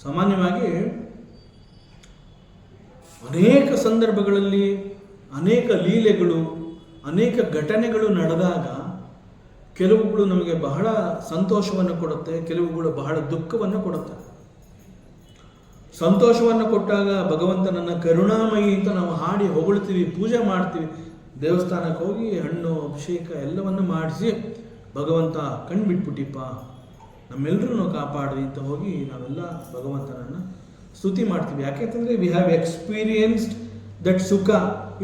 ಸಾಮಾನ್ಯವಾಗಿ ಅನೇಕ ಸಂದರ್ಭಗಳಲ್ಲಿ ಅನೇಕ ಲೀಲೆಗಳು, ಅನೇಕ ಘಟನೆಗಳು ನಡೆದಾಗ ಕೆಲವುಗಳು ನಮಗೆ ಬಹಳ ಸಂತೋಷವನ್ನು ಕೊಡುತ್ತೆ, ಕೆಲವುಗಳು ಬಹಳ ದುಃಖವನ್ನು ಕೊಡುತ್ತೆ. ಸಂತೋಷವನ್ನು ಕೊಟ್ಟಾಗ ಭಗವಂತನನ್ನು ಕರುಣಾಮಯಿ ಅಂತ ನಾವು ಹಾಡಿ ಹೊಗಳ್ತೀವಿ, ಪೂಜೆ ಮಾಡ್ತೀವಿ. ದೇವಸ್ಥಾನಕ್ಕೆ ಹೋಗಿ ಹಣ್ಣು ಅಭಿಷೇಕ ಎಲ್ಲವನ್ನು ಮಾಡಿಸಿ ಭಗವಂತ ಕಣ್ಬಿಟ್ಬಿಟ್ಟಿಪ್ಪ, ನಮ್ಮೆಲ್ಲರೂ ಕಾಪಾಡಿ ಅಂತ ಹೋಗಿ ನಾವೆಲ್ಲ ಭಗವಂತನನ್ನು ಸ್ತುತಿ ಮಾಡ್ತೀವಿ. ಯಾಕೆಂತಂದರೆ ವಿ ಹ್ಯಾವ್ ಎಕ್ಸ್ಪೀರಿಯನ್ಸ್ಡ್ ದಟ್ ಸುಖ,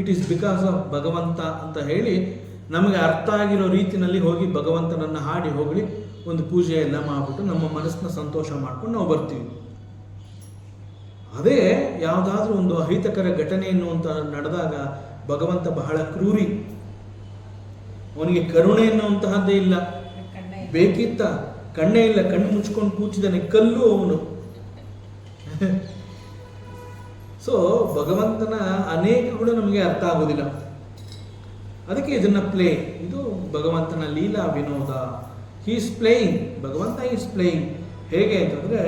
ಇಟ್ ಈಸ್ ಬಿಕಾಸ್ ಆಫ್ ಭಗವಂತ ಅಂತ ಹೇಳಿ ನಮಗೆ ಅರ್ಥ ಆಗಿರೋ ರೀತಿಯಲ್ಲಿ ಹೋಗಿ ಭಗವಂತನನ್ನು ಹಾಡಿ ಹೊಗಳಿ ಒಂದು ಪೂಜೆ ಎಲ್ಲ ಮಾಡಿಬಿಟ್ಟು ನಮ್ಮ ಮನಸ್ಸನ್ನ ಸಂತೋಷ ಮಾಡ್ಕೊಂಡು ನಾವು ಬರ್ತೀವಿ. ಅದೇ ಯಾವುದಾದ್ರೂ ಒಂದು ಅಹಿತಕರ ಘಟನೆ ಎನ್ನುವಂತ ನಡೆದಾಗ ಭಗವಂತ ಬಹಳ ಕ್ರೂರಿ, ಅವನಿಗೆ ಕರುಣೆ ಎನ್ನುವಂತಹದ್ದೇ ಇಲ್ಲ. ಬೇಕಿತ್ತ ಕಣ್ಣೇ ಇಲ್ಲ, ಕಣ್ಣು ಮುಚ್ಕೊಂಡು ಕೂಚಿದ್ದಾನೆ, ಕಲ್ಲು ಅವನು. ಸೊ ಭಗವಂತನ ಅನೇಕಗಳು ನಮಗೆ ಅರ್ಥ ಆಗೋದಿಲ್ಲ. ಅದಕ್ಕೆ ಇದನ್ನ ಪ್ಲೇ, ಇದು ಭಗವಂತನ ಲೀಲಾ ವಿನೋದ. ಹಿ ಈಸ್ ಪ್ಲೇಯಿಂಗ್, ಭಗವಂತ ಈಸ್ ಪ್ಲೇಯಿಂಗ್. ಹೇಗೆ ಅಂತಂದ್ರೆ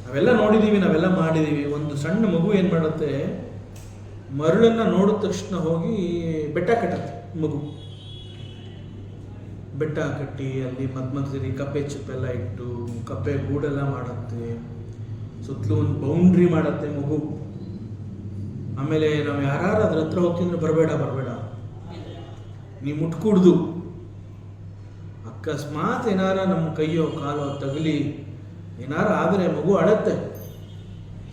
ನಾವೆಲ್ಲ ನೋಡಿದ್ದೀವಿ, ನಾವೆಲ್ಲ ಮಾಡಿದ್ದೀವಿ. ಒಂದು ಸಣ್ಣ ಮಗು ಏನು ಮಾಡುತ್ತೆ, ಮರಳನ್ನು ನೋಡಿದ ತಕ್ಷಣ ಹೋಗಿ ಬೆಟ್ಟ ಕಟ್ಟುತ್ತೆ. ಮಗು ಬೆಟ್ಟ ಕಟ್ಟಿ ಅಲ್ಲಿ ಮಧ್ಯದಲ್ಲಿ ಕಪ್ಪೆ ಚಿಪ್ಪೆಲ್ಲ ಇಟ್ಟು ಕಪ್ಪೆ ಗೂಡೆಲ್ಲ ಮಾಡುತ್ತೆ, ಸುತ್ತಲೂ ಒಂದು ಬೌಂಡ್ರಿ ಮಾಡುತ್ತೆ ಮಗು. ಆಮೇಲೆ ನಾವು ಯಾರು ಅದ್ರ ಹತ್ರ ಹೋಗ್ತಿದ್ರೆ ಬರಬೇಡ ನೀವು ಮುಟ್ಕೂಡ್ದು. ಅಕಸ್ಮಾತ್ ಏನಾರ ನಮ್ಮ ಕೈಯೋ ಕಾಲೋ ತಗಲಿ ಏನಾರ ಆದರೆ ಮಗು ಅಳತ್ತೆ,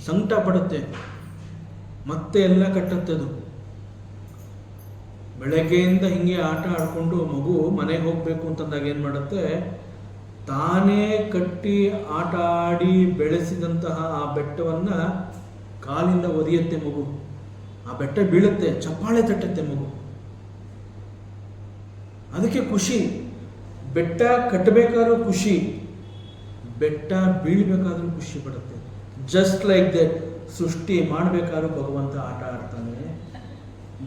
ಸಂಕಟ ಪಡುತ್ತೆ, ಮತ್ತೆ ಎಲ್ಲ ಕಟ್ಟತ್ತದು. ಬೆಳಗ್ಗೆಯಿಂದ ಹಿಂಗೆ ಆಟ ಆಡ್ಕೊಂಡು ಮಗು ಮನೆಗೆ ಹೋಗ್ಬೇಕು ಅಂತಂದಾಗ ಏನು ಮಾಡುತ್ತೆ, ತಾನೇ ಕಟ್ಟಿ ಆಟ ಆಡಿ ಬೆಳೆಸಿದಂತಹ ಆ ಬೆಟ್ಟವನ್ನು ಕಾಲಿಂದ ಒದಿಯುತ್ತೆ ಮಗು. ಆ ಬೆಟ್ಟ ಬೀಳುತ್ತೆ, ಚಪ್ಪಾಳೆ ತಟ್ಟುತ್ತೆ ಮಗು. ಅದಕ್ಕೆ ಖುಷಿ. ಬೆಟ್ಟ ಕಟ್ಟಬೇಕಾದ್ರೂ ಖುಷಿ, ಬೆಟ್ಟ ಬೀಳ್ಬೇಕಾದ್ರೂ ಖುಷಿ ಪಡುತ್ತೆ. ಜಸ್ಟ್ ಲೈಕ್ ದಟ್, ಸೃಷ್ಟಿ ಮಾಡಬೇಕಾದ್ರೂ ಭಗವಂತ ಆಟ ಆಡ್ತಾನೆ.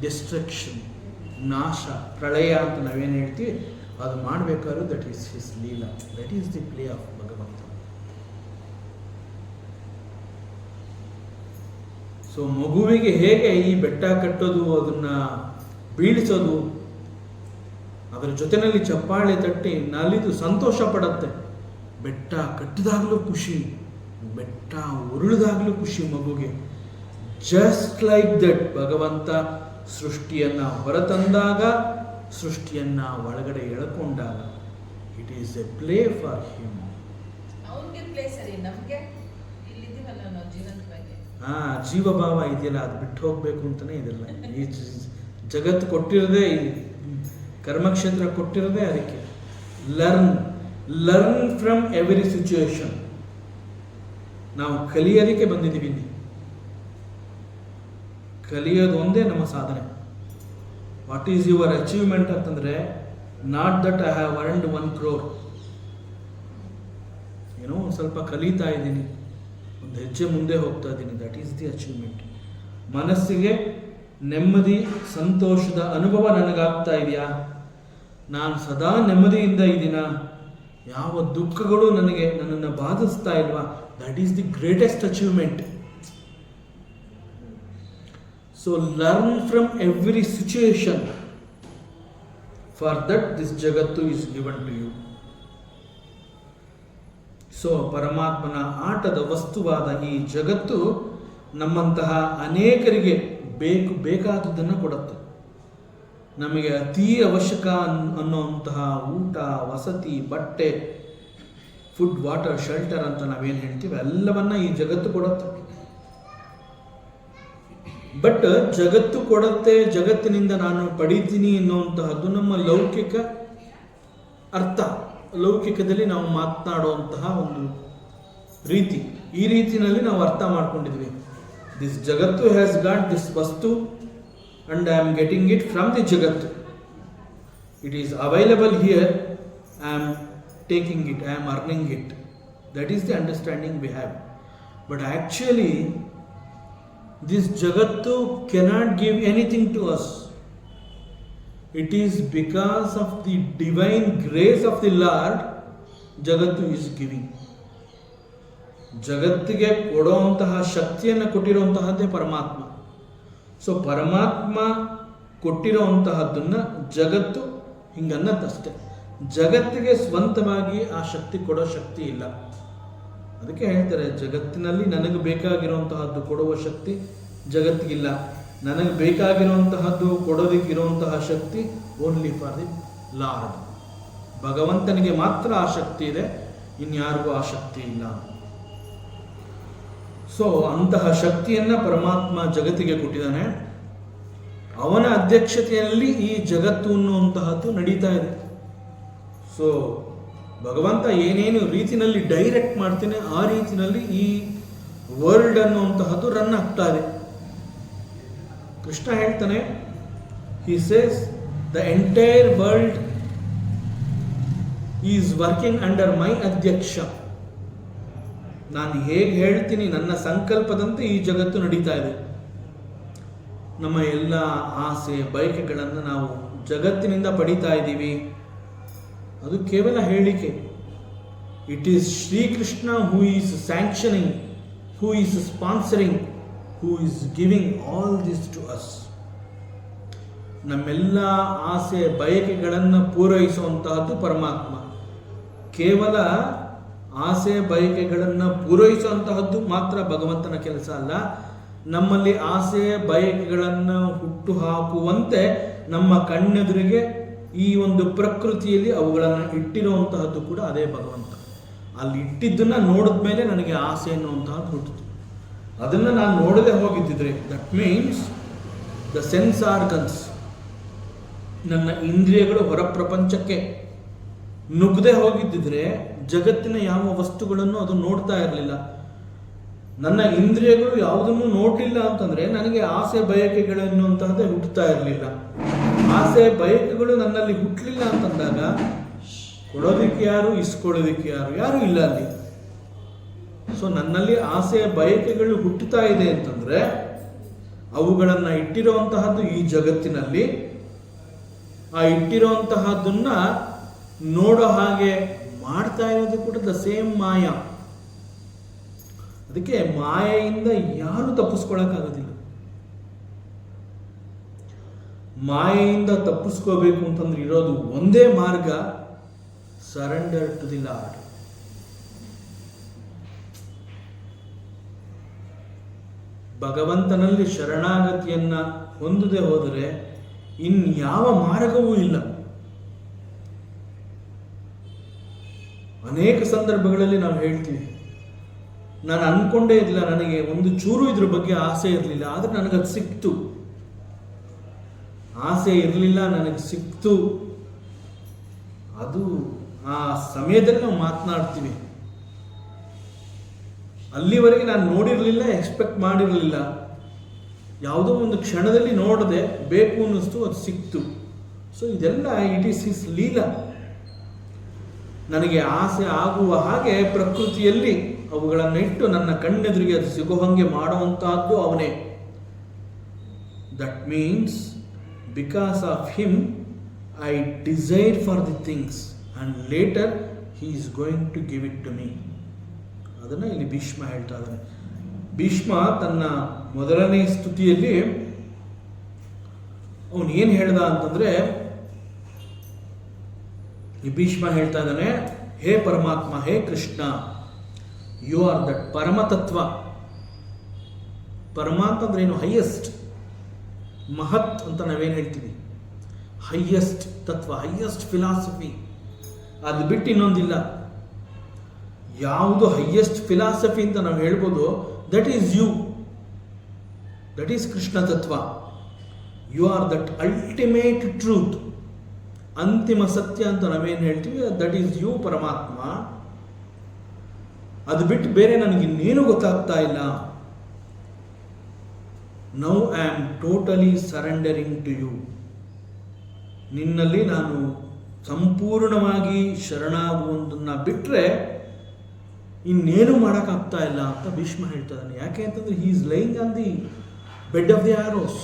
ಡಿಸ್ಟ್ರಕ್ಷನ್, ನಾಶ, ಪ್ರಳಯ ಅಂತ ನಾವೇನು ಹೇಳ್ತೀವಿ, ಅದು ಮಾಡಬೇಕಾದ್ರೂ that is his leela, that is the play of Bhagavanta. So ಮಗುವಿಗೆ ಹೇಗೆ ಈ ಬೆಟ್ಟ ಕಟ್ಟೋದು, ಅದನ್ನ ಬೀಳಿಸೋದು, ಅದರ ಜೊತೆಯಲ್ಲಿ ಚಪ್ಪಾಳೆ ತಟ್ಟಿ ನಲಿದು ಸಂತೋಷ ಪಡುತ್ತೆ. ಬೆಟ್ಟ ಕಟ್ಟಿದಾಗಲೂ ಖುಷಿ, ಬೆಟ್ಟ ಉರುಳಿದಾಗಲೂ ಖುಷಿ ಮಗುಗೆ. ಜಸ್ಟ್ ಲೈಕ್ ದಟ್ ಭಗವಂತ ಸೃಷ್ಟಿಯನ್ನ ಹೊರತಂದಾಗ, ಸೃಷ್ಟಿಯನ್ನ ಒಳಗಡೆ ಎಳ್ಕೊಂಡಾಗ, it is a play for him. ಜೀವಭಾವ ಇದೆಯಲ್ಲ, ಅದು ಬಿಟ್ಟು ಹೋಗ್ಬೇಕು ಅಂತಾನೆ ಇದೆಲ್ಲ. ಈ ಜಗತ್ತು ಕೊಟ್ಟಿರೋದೇ, ಕರ್ಮಕ್ಷೇತ್ರ ಕೊಟ್ಟಿರೋದೇ ಅದಕ್ಕೆ. Learn from every situation. ನಾವು ಕಲಿಯೋದಕ್ಕೆ ಬಂದಿದ್ದೀವಿ. ಕಲಿಯೋದು ಒಂದೇ ನಮ್ಮ ಸಾಧನೆ. ವಾಟ್ ಈಸ್ ಯುವರ್ ಅಚೀವ್ಮೆಂಟ್ ಅಂತಂದ್ರೆ, not that I have earned 1 crore. ಏನೋ ಒಂದು ಸ್ವಲ್ಪ ಕಲಿತಾ ಇದ್ದೀನಿ, ಒಂದು ಹೆಜ್ಜೆ ಮುಂದೆ ಹೋಗ್ತಾ ಇದ್ದೀನಿ, ದಟ್ ಈಸ್ ದಿ ಅಚೀವ್ಮೆಂಟ್. ಮನಸ್ಸಿಗೆ ನೆಮ್ಮದಿ, ಸಂತೋಷದ ಅನುಭವ ನನಗಾಗ್ತಾ ಇದೆಯಾ, ನಾನು ಸದಾ ನೆಮ್ಮದಿಯಿಂದ ಇದ್ದೀನ, ಯಾವ ದುಃಖಗಳು ನನ್ನನ್ನು ಬಾಧಿಸ್ತಾ ಇಲ್ವಾ, that is the greatest achievement. So learn from every situation. For that this jagattu is given to you. So ಪರಮಾತ್ಮನ ಆಟದ ವಸ್ತುವಾದ ಈ ಜಗತ್ತು ನಮ್ಮಂತಹ ಅನೇಕರಿಗೆ ಬೇಕಾದುದನ್ನು ಕೊಡುತ್ತೆ. ನಮಗೆ ಅತೀ ಅವಶ್ಯಕ ಅನ್ನುವಂತಹ ಊಟ, ವಸತಿ, ಬಟ್ಟೆ, ಫುಡ್, ವಾಟರ್, ಶೆಲ್ಟರ್ ಅಂತ ನಾವೇನು ಹೇಳ್ತೀವಿ, ಎಲ್ಲವನ್ನ ಈ ಜಗತ್ತು ಕೊಡುತ್ತೆ. ಬಟ್ ಜಗತ್ತು ಕೊಡುತ್ತೆ, ಜಗತ್ತಿನಿಂದ ನಾನು ಪಡೀತೀನಿ ಎನ್ನುವಂತಹದ್ದು ನಮ್ಮ ಲೌಕಿಕ ಅರ್ಥ. ಲೌಕಿಕದಲ್ಲಿ ನಾವು ಮಾತನಾಡುವಂತಹ ಒಂದು ರೀತಿ. ಈ ರೀತಿಯಲ್ಲಿ ನಾವು ಅರ್ಥ ಮಾಡ್ಕೊಂಡಿದ್ವಿ. This jagattu has got this vastu and I am getting it from the jagattu. It is available here, I am taking it, I am earning it. That is the understanding we have. But actually, this Jagattu cannot give anything to us. It is because of the divine grace of the Lord, Jagattu is giving. ಜಗತ್ತಿಗೆ ಕೊಡುವಂತಹ ಶಕ್ತಿಯನ್ನು ಕೊಟ್ಟಿರುವಂತಹದ್ದೇ ಪರಮಾತ್ಮ. So ಪರಮಾತ್ಮ ಕೊಟ್ಟಿರುವಂತಹದ್ದನ್ನು ಜಗತ್ತು ಹಿಂಗನ್ನತ್ತಷ್ಟೇ. ಜಗತ್ತಿಗೆ ಸ್ವಂತವಾಗಿ ಆ ಶಕ್ತಿ ಕೊಡೋ ಶಕ್ತಿ ಇಲ್ಲ. ಅದಕ್ಕೆ ಹೇಳ್ತಾರೆ, ಜಗತ್ತಿನಲ್ಲಿ ನನಗೆ ಬೇಕಾಗಿರುವಂತಹದ್ದು ಕೊಡುವ ಶಕ್ತಿ ಜಗತ್ತಿಗಿಲ್ಲ. ನನಗೆ ಬೇಕಾಗಿರುವಂತಹದ್ದು ಕೊಡೋದಕ್ಕಿರುವಂತಹ ಶಕ್ತಿ ಓನ್ಲಿ ಫಾರ್ ದಿ ಲಾರ್ಡ್. ಭಗವಂತನಿಗೆ ಮಾತ್ರ ಆ ಶಕ್ತಿ ಇದೆ, ಇನ್ಯಾರಿಗೂ ಆ ಶಕ್ತಿ ಇಲ್ಲ. ಸೊ ಅಂತಹ ಶಕ್ತಿಯನ್ನ ಪರಮಾತ್ಮ ಜಗತ್ತಿಗೆ ಕೊಟ್ಟಿದ್ದಾನೆ. ಅವನ ಅಧ್ಯಕ್ಷತೆಯಲ್ಲಿ ಈ ಜಗತ್ತು ಅನ್ನುವಂತಹದ್ದು ನಡೀತಾ ಇದೆ. ಸೊ ಭಗವಂತ ಏನೇನು ರೀತಿಯಲ್ಲಿ ಡೈರೆಕ್ಟ್ ಮಾಡ್ತೇನೆ ಆ ರೀತಿಯಲ್ಲಿ ಈ ವರ್ಲ್ಡ್ ಅನ್ನುವಂತಹದ್ದು ರನ್ ಆಗ್ತಾ ಇದೆ. ಕೃಷ್ಣ ಹೇಳ್ತಾನೆ, he says the entire world is working under ಮೈ ಅಧ್ಯಕ್ಷ. ನಾನು ಹೇಗೆ ಹೇಳ್ತೀನಿ, ನನ್ನ ಸಂಕಲ್ಪದಂತೆ ಈ ಜಗತ್ತು ನಡೀತಾ ಇದೆ. ನಮ್ಮ ಎಲ್ಲ ಆಸೆ ಬಯಕೆಗಳನ್ನು ನಾವು ಜಗತ್ತಿನಿಂದ ಪಡಿತಾ ಇದ್ದೀವಿ. ಅದು ಕೇವಲ ಹೇಳಿಕೆ. It is Shrikrishna who is sanctioning, who is sponsoring, who is giving all this to us. ನಮ್ಮೆಲ್ಲ ಆಸೆ ಬಯಕೆಗಳನ್ನು ಪೂರೈಸುವಂತಹದ್ದು ಪರಮಾತ್ಮ. ಕೇವಲ ಆಸೆ ಬಯಕೆಗಳನ್ನು ಪೂರೈಸುವಂತಹದ್ದು ಮಾತ್ರ ಭಗವಂತನ ಕೆಲಸ ಅಲ್ಲ. ನಮ್ಮಲ್ಲಿ ಆಸೆ ಬಯಕೆಗಳನ್ನು ಹುಟ್ಟು ಹಾಕುವಂತೆ ನಮ್ಮ ಕಣ್ಣೆದುರಿಗೆ ಈ ಒಂದು ಪ್ರಕೃತಿಯಲ್ಲಿ ಅವುಗಳನ್ನು ಇಟ್ಟಿರುವಂತಹದ್ದು ಕೂಡ ಅದೇ ಭಗವಂತ. ಅಲ್ಲಿ ಇಟ್ಟಿದ್ದನ್ನ ನೋಡಿದ ಮೇಲೆ ನನಗೆ ಆಸೆ ಎನ್ನುವಂತಹದ್ದು ಹುಟ್ಟಿತು. ಅದನ್ನು ನಾನು ನೋಡದೆ ಹೋಗಿದ್ದಿದ್ರೆ, that means the sense organs, ನನ್ನ ಇಂದ್ರಿಯಗಳು ಹೊರ ಪ್ರಪಂಚಕ್ಕೆ ನುಗ್ಗದೆ ಹೋಗಿದ್ದಿದ್ರೆ ಜಗತ್ತಿನ ಯಾವ ವಸ್ತುಗಳನ್ನು ಅದು ನೋಡ್ತಾ ಇರಲಿಲ್ಲ. ನನ್ನ ಇಂದ್ರಿಯಗಳು ಯಾವುದನ್ನು ನೋಡಲಿಲ್ಲ ಅಂತಂದ್ರೆ ನನಗೆ ಆಸೆ ಬಯಕೆಗಳು ಎನ್ನುವಂತಹದ್ದೇ ಹುಟ್ಟುತ್ತಾ ಇರಲಿಲ್ಲ. ಆಸೆ ಬಯಕೆಗಳು ನನ್ನಲ್ಲಿ ಹುಟ್ಟಲಿಲ್ಲ ಅಂತಂದಾಗ ಕೊಡೋದಕ್ಕೆ ಯಾರು, ಇಸ್ಕೊಳ್ಳೋದಕ್ಕೆ ಯಾರು, ಯಾರು ಇಲ್ಲ ಅಲ್ಲಿ. ಸೊ ನನ್ನಲ್ಲಿ ಆಸೆ ಬಯಕೆಗಳು ಹುಟ್ಟುತ್ತಾ ಇದೆ ಅಂತಂದ್ರೆ ಅವುಗಳನ್ನು ಇಟ್ಟಿರುವಂತಹದ್ದು ಈ ಜಗತ್ತಿನಲ್ಲಿ. ಆ ಇಟ್ಟಿರುವಂತಹದ್ದನ್ನ ನೋಡೋ ಹಾಗೆ ಮಾಡ್ತಾ ಇರೋದು ಕೂಡ ದ ಸೇಮ್ ಮಾಯಾ. ಅದಕ್ಕೆ ಮಾಯೆಯಿಂದ ಯಾರು ತಪ್ಪಿಸ್ಕೊಳ್ಳೋಕ್ಕಾಗೋದಿಲ್ಲ. ಮಾಯೆಯಿಂದ ತಪ್ಪಿಸ್ಕೋಬೇಕು ಅಂತಂದ್ರೆ ಇರೋದು ಒಂದೇ ಮಾರ್ಗ, ಸರೆಂಡರ್ ಟು ದಿ ಲಾರ್ಡ್. ಭಗವಂತನಲ್ಲಿ ಶರಣಾಗತಿಯನ್ನ ಹೊಂದದೆ ಹೋದರೆ ಇನ್ಯಾವ ಮಾರ್ಗವೂ ಇಲ್ಲ. ಅನೇಕ ಸಂದರ್ಭಗಳಲ್ಲಿ ನಾವು ಹೇಳ್ತೀವಿ, ನಾನು ಅನ್ಕೊಂಡೇ ಇರಲಿಲ್ಲ, ನನಗೆ ಒಂದು ಚೂರು ಇದ್ರ ಬಗ್ಗೆ ಆಸೆ ಇರಲಿಲ್ಲ, ಆದ್ರೆ ನನಗದು ಸಿಕ್ತು. ಆಸೆ ಇರಲಿಲ್ಲ, ನನಗೆ ಸಿಕ್ತು. ಅದು ಆ ಸಮಯದಲ್ಲಿ ನಾವು ಮಾತನಾಡ್ತೀವಿ. ಅಲ್ಲಿವರೆಗೆ ನಾನು ನೋಡಿರಲಿಲ್ಲ, ಎಕ್ಸ್ಪೆಕ್ಟ್ ಮಾಡಿರಲಿಲ್ಲ. ಯಾವುದೋ ಒಂದು ಕ್ಷಣದಲ್ಲಿ ನೋಡದೆ ಬೇಕು ಅನ್ನಿಸ್ತು, ಅದು ಸಿಕ್ತು. ಸೊ ಇದೆಲ್ಲ ಇಟ್ ಈಸ್ ಹಿಸ್ ಲೀಲಾ. ನನಗೆ ಆಸೆ ಆಗುವ ಹಾಗೆ ಪ್ರಕೃತಿಯಲ್ಲಿ ಅವುಗಳನ್ನಿಟ್ಟು ನನ್ನ ಕಣ್ಣೆದುರಿಗೆ ಅದು ಸಿಗೋ ಹಾಗೆ ಮಾಡುವಂತಹದ್ದು ಅವನೇ. That means because of him I desire for the things and later he is going to give it to me. ಅದನ್ನು ಇಲ್ಲಿ ಭೀಷ್ಮ ಹೇಳ್ತಾ ಇದ್ದಾನೆ. ಭೀಷ್ಮ ತನ್ನ ಮೊದಲನೇ ಸ್ತುತಿಯಲ್ಲಿ ಅವನು ಏನು ಹೇಳ್ದ ಅಂತಂದ್ರೆ, ಈ ಭೀಷ್ಮ ಹೇಳ್ತಾ ಇದ್ದಾನೆ, ಹೇ ಪರಮಾತ್ಮ, ಹೇ ಕೃಷ್ಣ, ಯು ಆರ್ ದಟ್ ಪರಮತತ್ವ. ಪರಮ ಅಂತಂದ್ರೆ ಏನು? ಹೈಯೆಸ್ಟ್, ಮಹತ್ ಅಂತ ನಾವೇನು ಹೇಳ್ತೀವಿ, ಹೈಯೆಸ್ಟ್ ತತ್ವ, ಹೈಯೆಸ್ಟ್ ಫಿಲಾಸಫಿ. ಅದು ಬಿಟ್ಟು ಇನ್ನೊಂದಿಲ್ಲ. ಯಾವುದು ಹೈಯೆಸ್ಟ್ ಫಿಲಾಸಫಿ ಅಂತ ನಾವು ಹೇಳ್ಬೋದು, that is you. That is Krishna tatva. You are that ultimate truth. ಅಂತಿಮ ಸತ್ಯ ಅಂತ ನಾವೇನು ಹೇಳ್ತೀವಿ, ದಟ್ ಈಸ್ ಯು ಪರಮಾತ್ಮ. ಅದು ಬಿಟ್ಟು ಬೇರೆ ನನಗಿನ್ನೇನು ಗೊತ್ತಾಗ್ತಾ ಇಲ್ಲ. Now I am totally surrendering to you. ನಿನ್ನಲ್ಲಿ ನಾನು ಸಂಪೂರ್ಣವಾಗಿ ಶರಣಾಗುವುದನ್ನು ಬಿಟ್ಟರೆ ಇನ್ನೇನು ಮಾಡೋಕ್ಕಾಗ್ತಾ ಇಲ್ಲ ಅಂತ ಭೀಷ್ಮ ಹೇಳ್ತಾ ಇದ್ದಾನೆ. ಯಾಕೆ ಅಂತಂದರೆ he is lying on the bed of the arrows.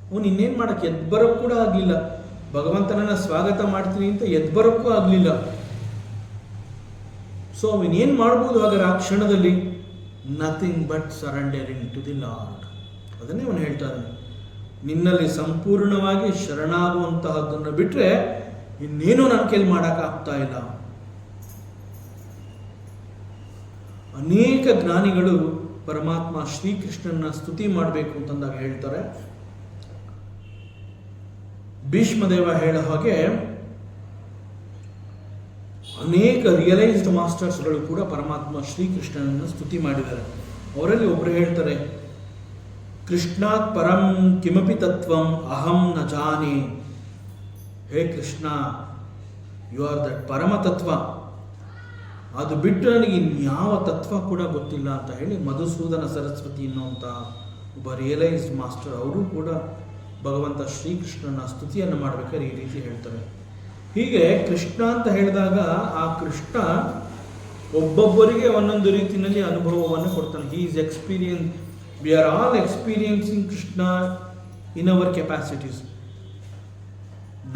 ಅವನು ಇನ್ನೇನು ಮಾಡೋಕ್ಕೆ ಎದ್ಬರೋಕ್ಕೆ ಕೂಡ ಆಗಲಿಲ್ಲ. ಭಗವಂತನನ್ನು ಸ್ವಾಗತ ಮಾಡ್ತೀನಿ ಅಂತ ಎದ್ಬರೋಕ್ಕೂ ಆಗಲಿಲ್ಲ. ಸೊ ಅವನೇನು ಮಾಡ್ಬೋದು ಹಾಗಾದ್ರೆ ಆ ಕ್ಷಣದಲ್ಲಿ? Nothing but surrendering to the lord. ಅದನ್ನೇ ಅವನು ಹೇಳ್ತಾ ಇದ್ದಾನೆ. ನಿನ್ನಲ್ಲಿ ಸಂಪೂರ್ಣವಾಗಿ ಶರಣಾಗುವಂತಹದ್ದನ್ನು ಬಿಟ್ಟರೆ ಇನ್ನೇನು ನನ್ನ ಕೈಲಿ ಮಾಡೋಕ್ಕಾಗ್ತಾ ಇಲ್ಲ. ಅನೇಕ ಜ್ಞಾನಿಗಳು ಪರಮಾತ್ಮ ಶ್ರೀಕೃಷ್ಣನ ಸ್ತುತಿ ಮಾಡಬೇಕು ಅಂತಂದಾಗ ಹೇಳ್ತಾರೆ. ಭೀಷ್ಮದೇವ ಹೇಳೋ ಹಾಗೆ ಅನೇಕ ರಿಯಲೈಸ್ಡ್ ಮಾಸ್ಟರ್ಸ್ಗಳು ಕೂಡ ಪರಮಾತ್ಮ ಶ್ರೀಕೃಷ್ಣನನ್ನು ಸ್ತುತಿ ಮಾಡಿದ್ದಾರೆ. ಅವರಲ್ಲಿ ಒಬ್ಬರು ಹೇಳ್ತಾರೆ, ಕೃಷ್ಣಾತ್ ಪರಂ ಕಿಮಪಿ ತತ್ವಂ ಅಹಂ ನ ಜಾನೆ. ಹೇ ಕೃಷ್ಣ, ಯು ಆರ್ ದಟ್ ಪರಮ ತತ್ವ. ಅದು ಬಿಟ್ಟು ನನಗೆ ಇನ್ಯಾವ ತತ್ವ ಕೂಡ ಗೊತ್ತಿಲ್ಲ ಅಂತ ಹೇಳಿ ಮಧುಸೂದನ ಸರಸ್ವತಿ ಅನ್ನುವಂಥ ಒಬ್ಬ ರಿಯಲೈಸ್ಡ್ ಮಾಸ್ಟರ್ ಅವರು ಕೂಡ ಭಗವಂತ ಶ್ರೀಕೃಷ್ಣನ ಸ್ತುತಿಯನ್ನು ಮಾಡಬೇಕಾದ್ರೆ ಈ ರೀತಿ ಹೇಳ್ತಾರೆ. ಹೀಗೆ ಕೃಷ್ಣ ಅಂತ ಹೇಳಿದಾಗ ಆ ಕೃಷ್ಣ ಒಬ್ಬೊಬ್ಬರಿಗೆ ಒಂದೊಂದು ರೀತಿಯಲ್ಲಿ ಅನುಭವವನ್ನು ಕೊಡ್ತಾನೆ. He is experience. We are all experiencing Krishna in our capacities.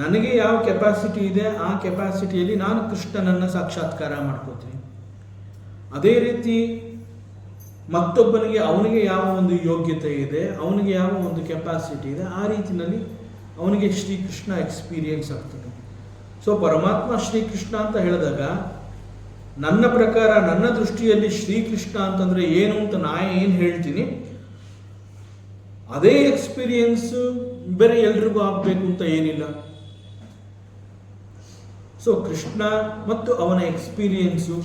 ನನಗೆ ಯಾವ ಕೆಪಾಸಿಟಿ ಇದೆ ಆ ಕೆಪಾಸಿಟಿಯಲ್ಲಿ ನಾನು ಕೃಷ್ಣನನ್ನು ಸಾಕ್ಷಾತ್ಕಾರ ಮಾಡ್ಕೋತೀನಿ. ಅದೇ ರೀತಿ ಮತ್ತೊಬ್ಬನಿಗೆ ಅವನಿಗೆ ಯಾವ ಒಂದು ಯೋಗ್ಯತೆ ಇದೆ, ಅವನಿಗೆ ಯಾವ ಒಂದು ಕೆಪಾಸಿಟಿ ಇದೆ, ಆ ರೀತಿಯಲ್ಲಿ ಅವನಿಗೆ ಶ್ರೀಕೃಷ್ಣ ಎಕ್ಸ್ಪೀರಿಯನ್ಸ್ ಆಗ್ತದೆ. ಸೊ ಪರಮಾತ್ಮ ಶ್ರೀಕೃಷ್ಣ ಅಂತ ಹೇಳಿದಾಗ ನನ್ನ ಪ್ರಕಾರ, ನನ್ನ ದೃಷ್ಟಿಯಲ್ಲಿ ಶ್ರೀಕೃಷ್ಣ ಅಂತಂದರೆ ಏನು ಅಂತ ಏನು ಹೇಳ್ತೀನಿ, ಅದೇ ಎಕ್ಸ್ಪೀರಿಯನ್ಸು ಬೇರೆ ಎಲ್ರಿಗೂ ಆಗಬೇಕು ಅಂತ ಏನಿಲ್ಲ. ಸೊ ಕೃಷ್ಣ ಮತ್ತು ಅವನ ಎಕ್ಸ್ಪೀರಿಯನ್ಸು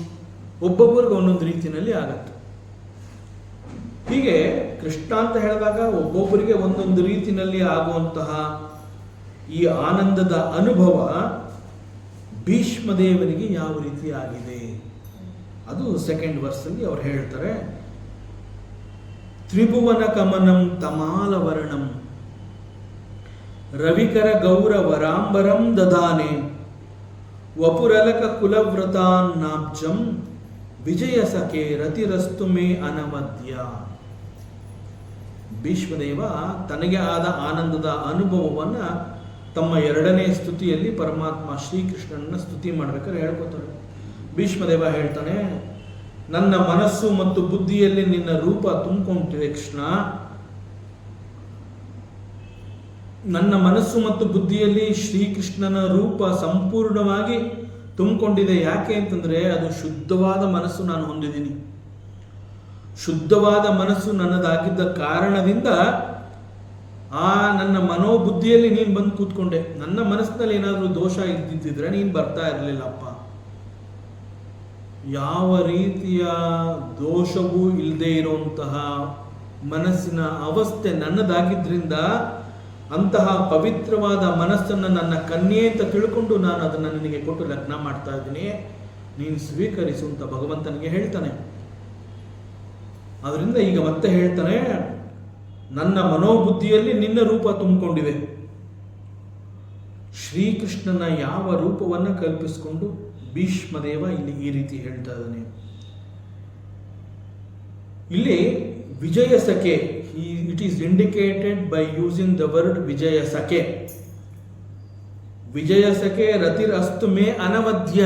ಒಬ್ಬೊಬ್ಬರಿಗೆ ಒಂದೊಂದು ರೀತಿಯಲ್ಲಿ ಆಗತ್ತೆ. ಹೀಗೆ ಕೃಷ್ಣ ಅಂತ ಹೇಳಿದಾಗ ಒಬ್ಬೊಬ್ಬರಿಗೆ ಒಂದೊಂದು ರೀತಿಯಲ್ಲಿ ಆಗುವಂತಹ ಈ ಆನಂದದ ಅನುಭವ ಭೀಷ್ಮದೇವನಿಗೆ ಯಾವ ರೀತಿ ಆಗಿದೆ ಅದು ಸೆಕೆಂಡ್ ವರ್ಸಲ್ಲಿ ಅವ್ರು ಹೇಳ್ತಾರೆ. ತ್ರಿಭುವನ ಕಮನಂ ತಮಾಲವರ್ಣಂ ರವಿಕರ ಗೌರವರಾಂಬರಂ ದದಾನೆ ವಪುರಲಕ ಕುಲವ್ರತಾನ್ನಾಬ್ಜಂ ವಿಜಯ ಸಖೆ ರತಿರಸ್ತು ಮೇ ಅನವದ್ಯ. ಭೀಷ್ಮದೇವ ತನಗೆ ಆದ ಆನಂದದ ಅನುಭವವನ್ನು ತಮ್ಮ ಎರಡನೇ ಸ್ತುತಿಯಲ್ಲಿ ಪರಮಾತ್ಮ ಶ್ರೀಕೃಷ್ಣನನ್ನ ಸ್ತುತಿ ಮಾಡ್ಬೇಕಾದ್ರೆ ಹೇಳ್ಕೊತಾರೆ. ಭೀಷ್ಮದೇವ ಹೇಳ್ತಾನೆ, ನನ್ನ ಮನಸ್ಸು ಮತ್ತು ಬುದ್ಧಿಯಲ್ಲಿ ನಿನ್ನ ರೂಪ ತುಂಬಿಕೊಂಡಿದೆ ಕೃಷ್ಣ. ನನ್ನ ಮನಸ್ಸು ಮತ್ತು ಬುದ್ಧಿಯಲ್ಲಿ ಶ್ರೀಕೃಷ್ಣನ ರೂಪ ಸಂಪೂರ್ಣವಾಗಿ ತುಂಬಿಕೊಂಡಿದೆ. ಯಾಕೆ ಅಂತಂದರೆ ಅದು ಶುದ್ಧವಾದ ಮನಸ್ಸು ನಾನು ಹೊಂದಿದ್ದೀನಿ. ಶುದ್ಧವಾದ ಮನಸ್ಸು ನನ್ನದಾಗಿದ್ದ ಕಾರಣದಿಂದ ಆ ನನ್ನ ಮನೋಬುದ್ಧಿಯಲ್ಲಿ ನೀನು ಬಂದು ಕೂತ್ಕೊಂಡೆ. ನನ್ನ ಮನಸ್ಸಿನಲ್ಲಿ ಏನಾದರೂ ದೋಷ ಇದ್ದಿದ್ದರೆ ನೀನು ಬರ್ತಾ ಇರಲಿಲ್ಲಪ್ಪ. ಯಾವ ರೀತಿಯ ದೋಷವೂ ಇಲ್ಲದೆ ಇರುವಂತಹ ಮನಸ್ಸಿನ ಅವಸ್ಥೆ ನನ್ನದಾಗಿದ್ದರಿಂದ ಅಂತಹ ಪವಿತ್ರವಾದ ಮನಸ್ಸನ್ನು ನನ್ನ ಕನ್ಯೆ ಅಂತ ತಿಳ್ಕೊಂಡು ನಾನು ಅದನ್ನು ನಿನಗೆ ಕೊಟ್ಟು ಲಗ್ನ ಮಾಡ್ತಾ ಇದ್ದೀನಿ, ನೀನು ಸ್ವೀಕರಿಸು ಅಂತ ಭಗವಂತನಿಗೆ ಹೇಳ್ತಾನೆ. ಅದರಿಂದ ಈಗ ಮತ್ತೆ ಹೇಳ್ತಾನೆ, ನನ್ನ ಮನೋಬುದ್ಧಿಯಲ್ಲಿ ನಿನ್ನ ರೂಪ ತುಂಬಿಕೊಂಡಿದೆ. ಶ್ರೀಕೃಷ್ಣನ ಯಾವ ರೂಪವನ್ನು ಕಲ್ಪಿಸಿಕೊಂಡು ಭೀಷ್ಮದೇವ ಇಲ್ಲಿ ಈ ರೀತಿ ಹೇಳ್ತಾ ಇದ್ದಾನೆ. ಇಲ್ಲಿ Vijaya Sakhe, it is indicated by using the word Vijaya Sakhe. ವಿಜಯ ಸಖೆ ರತಿರ್ ಅಸ್ತು ಮೇ ಅನವದ್ಯ.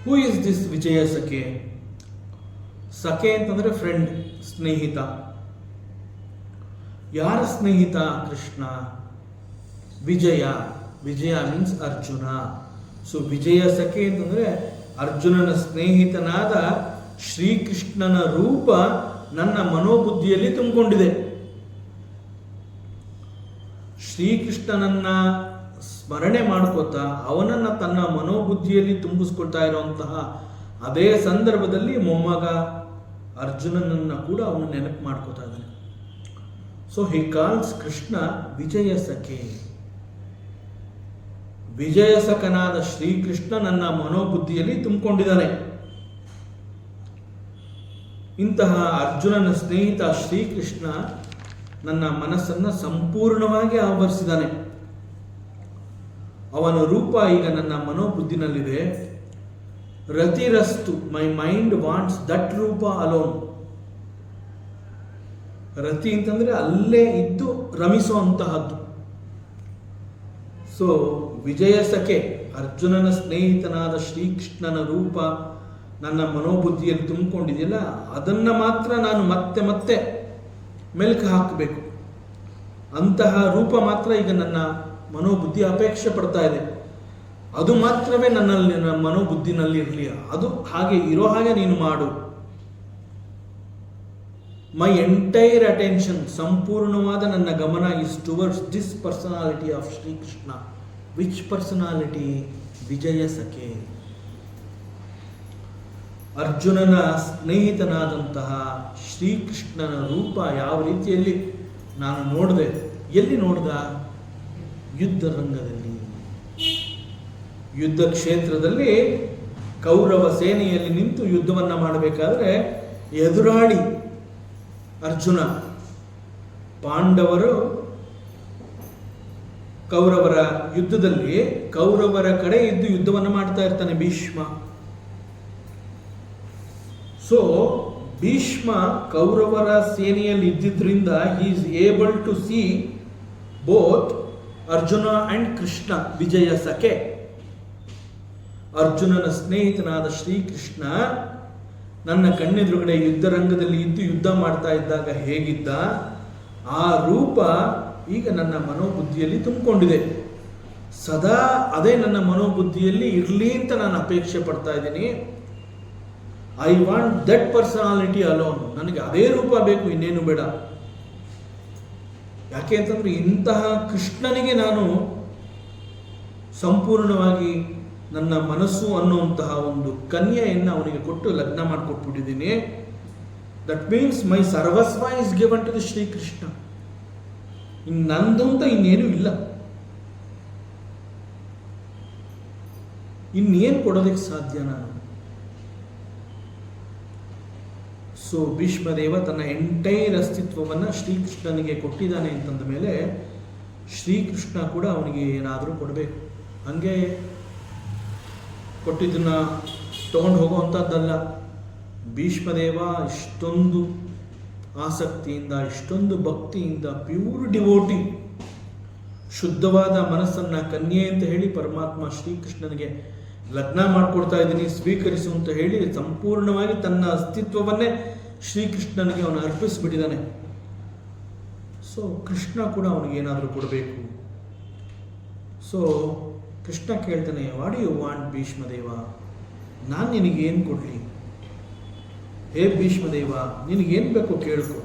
Who is this Vijaya Sakhe? ಸಖೆ ಅಂತಂದ್ರೆ ಫ್ರೆಂಡ್, ಸ್ನೇಹಿತ. ಯಾರ ಸ್ನೇಹಿತ? ಕೃಷ್ಣ. ವಿಜಯ, ವಿಜಯ ಮೀನ್ಸ್ ಅರ್ಜುನ. ಸೊ ವಿಜಯ ಸಖೆ ಅಂತಂದ್ರೆ ಅರ್ಜುನನ ಸ್ನೇಹಿತನಾದ ಶ್ರೀಕೃಷ್ಣನ ರೂಪ ನನ್ನ ಮನೋಬುದ್ಧಿಯಲ್ಲಿ ತುಂಬಿಕೊಂಡಿದೆ. ಶ್ರೀಕೃಷ್ಣನನ್ನ ಸ್ಮರಣೆ ಮಾಡ್ಕೋತಾ ಅವನನ್ನ ತನ್ನ ಮನೋಬುದ್ಧಿಯಲ್ಲಿ ತುಂಬಿಸ್ಕೊಳ್ತಾ ಇರುವಂತಹ ಅದೇ ಸಂದರ್ಭದಲ್ಲಿ ಮೊಮ್ಮಗ ಅರ್ಜುನನನ್ನು ಕೂಡ ಅವನು ನೆನಪು ಮಾಡ್ಕೋತಾ ಇದ್ದಾನೆ. So he calls Krishna Vijaya Sakhe. ವಿಜಯ ಸಖನಾದ ಶ್ರೀಕೃಷ್ಣ ನನ್ನ ಮನೋಬುದ್ಧಿಯಲ್ಲಿ ತುಂಬಿಕೊಂಡಿದ್ದಾನೆ. ಇಂತಹ ಅರ್ಜುನನ ಸ್ನೇಹಿತ ಶ್ರೀಕೃಷ್ಣ ನನ್ನ ಮನಸ್ಸನ್ನು ಸಂಪೂರ್ಣವಾಗಿ ಆವರಿಸಿದ್ದಾನೆ. ಅವನ ರೂಪ ಈಗ ನನ್ನ ಮನೋಬುದ್ಧಿನಲ್ಲಿದೆ. ರತಿರಸ್ತು, ಮೈ ಮೈಂಡ್ ವಾಂಟ್ಸ್ ದಟ್ ರೂಪ ಅಲೋನ್. ರತಿ ಅಂತಂದ್ರೆ ಅಲ್ಲೇ ಇದ್ದು ರಮಿಸೋ ಅಂತಹದ್ದು. ಸೊ ವಿಜಯ ಸಖೆ, ಅರ್ಜುನನ ಸ್ನೇಹಿತನಾದ ಶ್ರೀಕೃಷ್ಣನ ರೂಪ ನನ್ನ ಮನೋಬುದ್ಧಿಯಲ್ಲಿ ತುಂಬಿಕೊಂಡಿದೆಯಲ್ಲ, ಅದನ್ನ ಮಾತ್ರ ನಾನು ಮತ್ತೆ ಮತ್ತೆ ಮೆಲುಕು ಹಾಕಬೇಕು. ಅಂತಹ ರೂಪ ಮಾತ್ರ ಈಗ ನನ್ನ ಮನೋಬುದ್ಧಿ ಅಪೇಕ್ಷೆ ಪಡ್ತಾ ಇದೆ. ಅದು ಮಾತ್ರವೇ ನನ್ನಲ್ಲಿ, ನನ್ನ ಮನೋಬುದ್ಧಿನಲ್ಲಿ ಇರಲಿ. ಅದು ಹಾಗೆ ಇರೋ ಹಾಗೆ ನೀನು ಮಾಡು. ಮೈ ಎಂಟೈರ್ ಅಟೆನ್ಷನ್, ಸಂಪೂರ್ಣವಾದ ನನ್ನ ಗಮನ is towards this personality of Shri Krishna. Which personality? Vijaya Sakhe. ಅರ್ಜುನನ ಸ್ನೇಹಿತನಾದಂತಹ ಶ್ರೀಕೃಷ್ಣನ ರೂಪ ಯಾವ ರೀತಿಯಲ್ಲಿ ನಾನು ನೋಡಿದೆ. ಎಲ್ಲಿ ನೋಡ್ದ? ಯುದ್ಧ ರಂಗದಲ್ಲಿ, ಯುದ್ಧ ಕ್ಷೇತ್ರದಲ್ಲಿ ಕೌರವ ಸೇನೆಯಲ್ಲಿ ನಿಂತು ಯುದ್ಧವನ್ನ ಮಾಡಬೇಕಾದ್ರೆ ಎದುರಾಳಿ ಅರ್ಜುನ, ಪಾಂಡವರು ಕೌರವರ ಯುದ್ಧದಲ್ಲಿ ಕೌರವರ ಕಡೆ ಇದ್ದು ಯುದ್ಧವನ್ನು ಮಾಡ್ತಾ ಇರ್ತಾನೆ ಭೀಷ್ಮ. ಸೊ ಭೀಷ್ಮ ಕೌರವರ ಸೇನೆಯಲ್ಲಿ ಇದ್ದಿದ್ರಿಂದ he is able to see both Arjuna and Krishna Vijaya Sakhe. ಅರ್ಜುನನ ಸ್ನೇಹಿತನಾದ ಶ್ರೀಕೃಷ್ಣ ನನ್ನ ಕಣ್ಣೆದುರುಗಡೆ ಯುದ್ಧ ರಂಗದಲ್ಲಿ ಇದ್ದು ಯುದ್ಧ ಮಾಡ್ತಾ ಇದ್ದಾಗ ಹೇಗಿದ್ದ, ಆ ರೂಪ ಈಗ ನನ್ನ ಮನೋಬುದ್ಧಿಯಲ್ಲಿ ತುಂಬಿಕೊಂಡಿದೆ. ಸದಾ ಅದೇ ನನ್ನ ಮನೋಬುದ್ಧಿಯಲ್ಲಿ ಇರಲಿ ಅಂತ ನಾನು ಅಪೇಕ್ಷೆ ಪಡ್ತಾ ಇದ್ದೀನಿ. I want that personality alone. ನನಗೆ ಅದೇ ರೂಪ ಬೇಕು, ಇನ್ನೇನು ಬೇಡ. ಯಾಕೆ ಅಂತಂದ್ರೆ ಇಂತಹ ಕೃಷ್ಣನಿಗೆ ನಾನು ಸಂಪೂರ್ಣವಾಗಿ ನನ್ನ ಮನಸ್ಸು ಅನ್ನುವಂತಹ ಒಂದು ಕನ್ಯೆಯನ್ನು ಅವನಿಗೆ ಕೊಟ್ಟು ಲಗ್ನ ಮಾಡಿಕೊಟ್ಬಿಟ್ಟಿದ್ದೀನಿ. That means my sarvasva is given to the Shri Krishna. ನಂದು ಅಂತ ಇನ್ನೇನು ಇಲ್ಲ. ಇನ್ನೇನು ಕೊಡೋದಕ್ಕೆ ಸಾಧ್ಯ ನಾನು? ಸೊ ಭೀಷ್ಮದೇವ ತನ್ನ ಎಂಟೈರ್ ಅಸ್ತಿತ್ವವನ್ನು ಶ್ರೀಕೃಷ್ಣನಿಗೆ ಕೊಟ್ಟಿದ್ದಾನೆ ಅಂತಂದ ಮೇಲೆ ಶ್ರೀಕೃಷ್ಣ ಕೂಡ ಅವನಿಗೆ ಏನಾದರೂ ಕೊಡಬೇಕು. ಹಂಗೆ ಕೊಟ್ಟಿದ್ದನ್ನ ತಗೊಂಡು ಹೋಗುವಂಥದ್ದಲ್ಲ. ಭೀಷ್ಮದೇವ ಇಷ್ಟೊಂದು ಆಸಕ್ತಿಯಿಂದ, ಇಷ್ಟೊಂದು ಭಕ್ತಿಯಿಂದ, ಪ್ಯೂರ್ ಡಿವೋಟಿ, ಶುದ್ಧವಾದ ಮನಸ್ಸನ್ನು ಕನ್ಯೆ ಅಂತ ಹೇಳಿ ಪರಮಾತ್ಮ ಶ್ರೀಕೃಷ್ಣನಿಗೆ ಲಗ್ನ ಮಾಡಿಕೊಡ್ತಾ ಇದ್ದೀನಿ, ಸ್ವೀಕರಿಸು ಅಂತ ಹೇಳಿ ಸಂಪೂರ್ಣವಾಗಿ ತನ್ನ ಅಸ್ತಿತ್ವವನ್ನೇ ಶ್ರೀಕೃಷ್ಣನಿಗೆ ಅವನು ಅರ್ಪಿಸ್ಬಿಟ್ಟಿದ್ದಾನೆ. ಸೊ ಕೃಷ್ಣ ಕೂಡ ಅವನಿಗೆ ಏನಾದರೂ ಕೊಡಬೇಕು. ಸೊ ಕೃಷ್ಣ ಕೇಳ್ತಾನೆ, ವಾಟ್ ಯು ವಾಂಟ್ ಭೀಷ್ಮದೇವ? ನಾನು ನಿನಗೇನು ಕೊಡಲಿ? ಹೇ ಭೀಷ್ಮದೇವ, ನಿನಗೇನು ಬೇಕು ಕೇಳ್ಕೊ.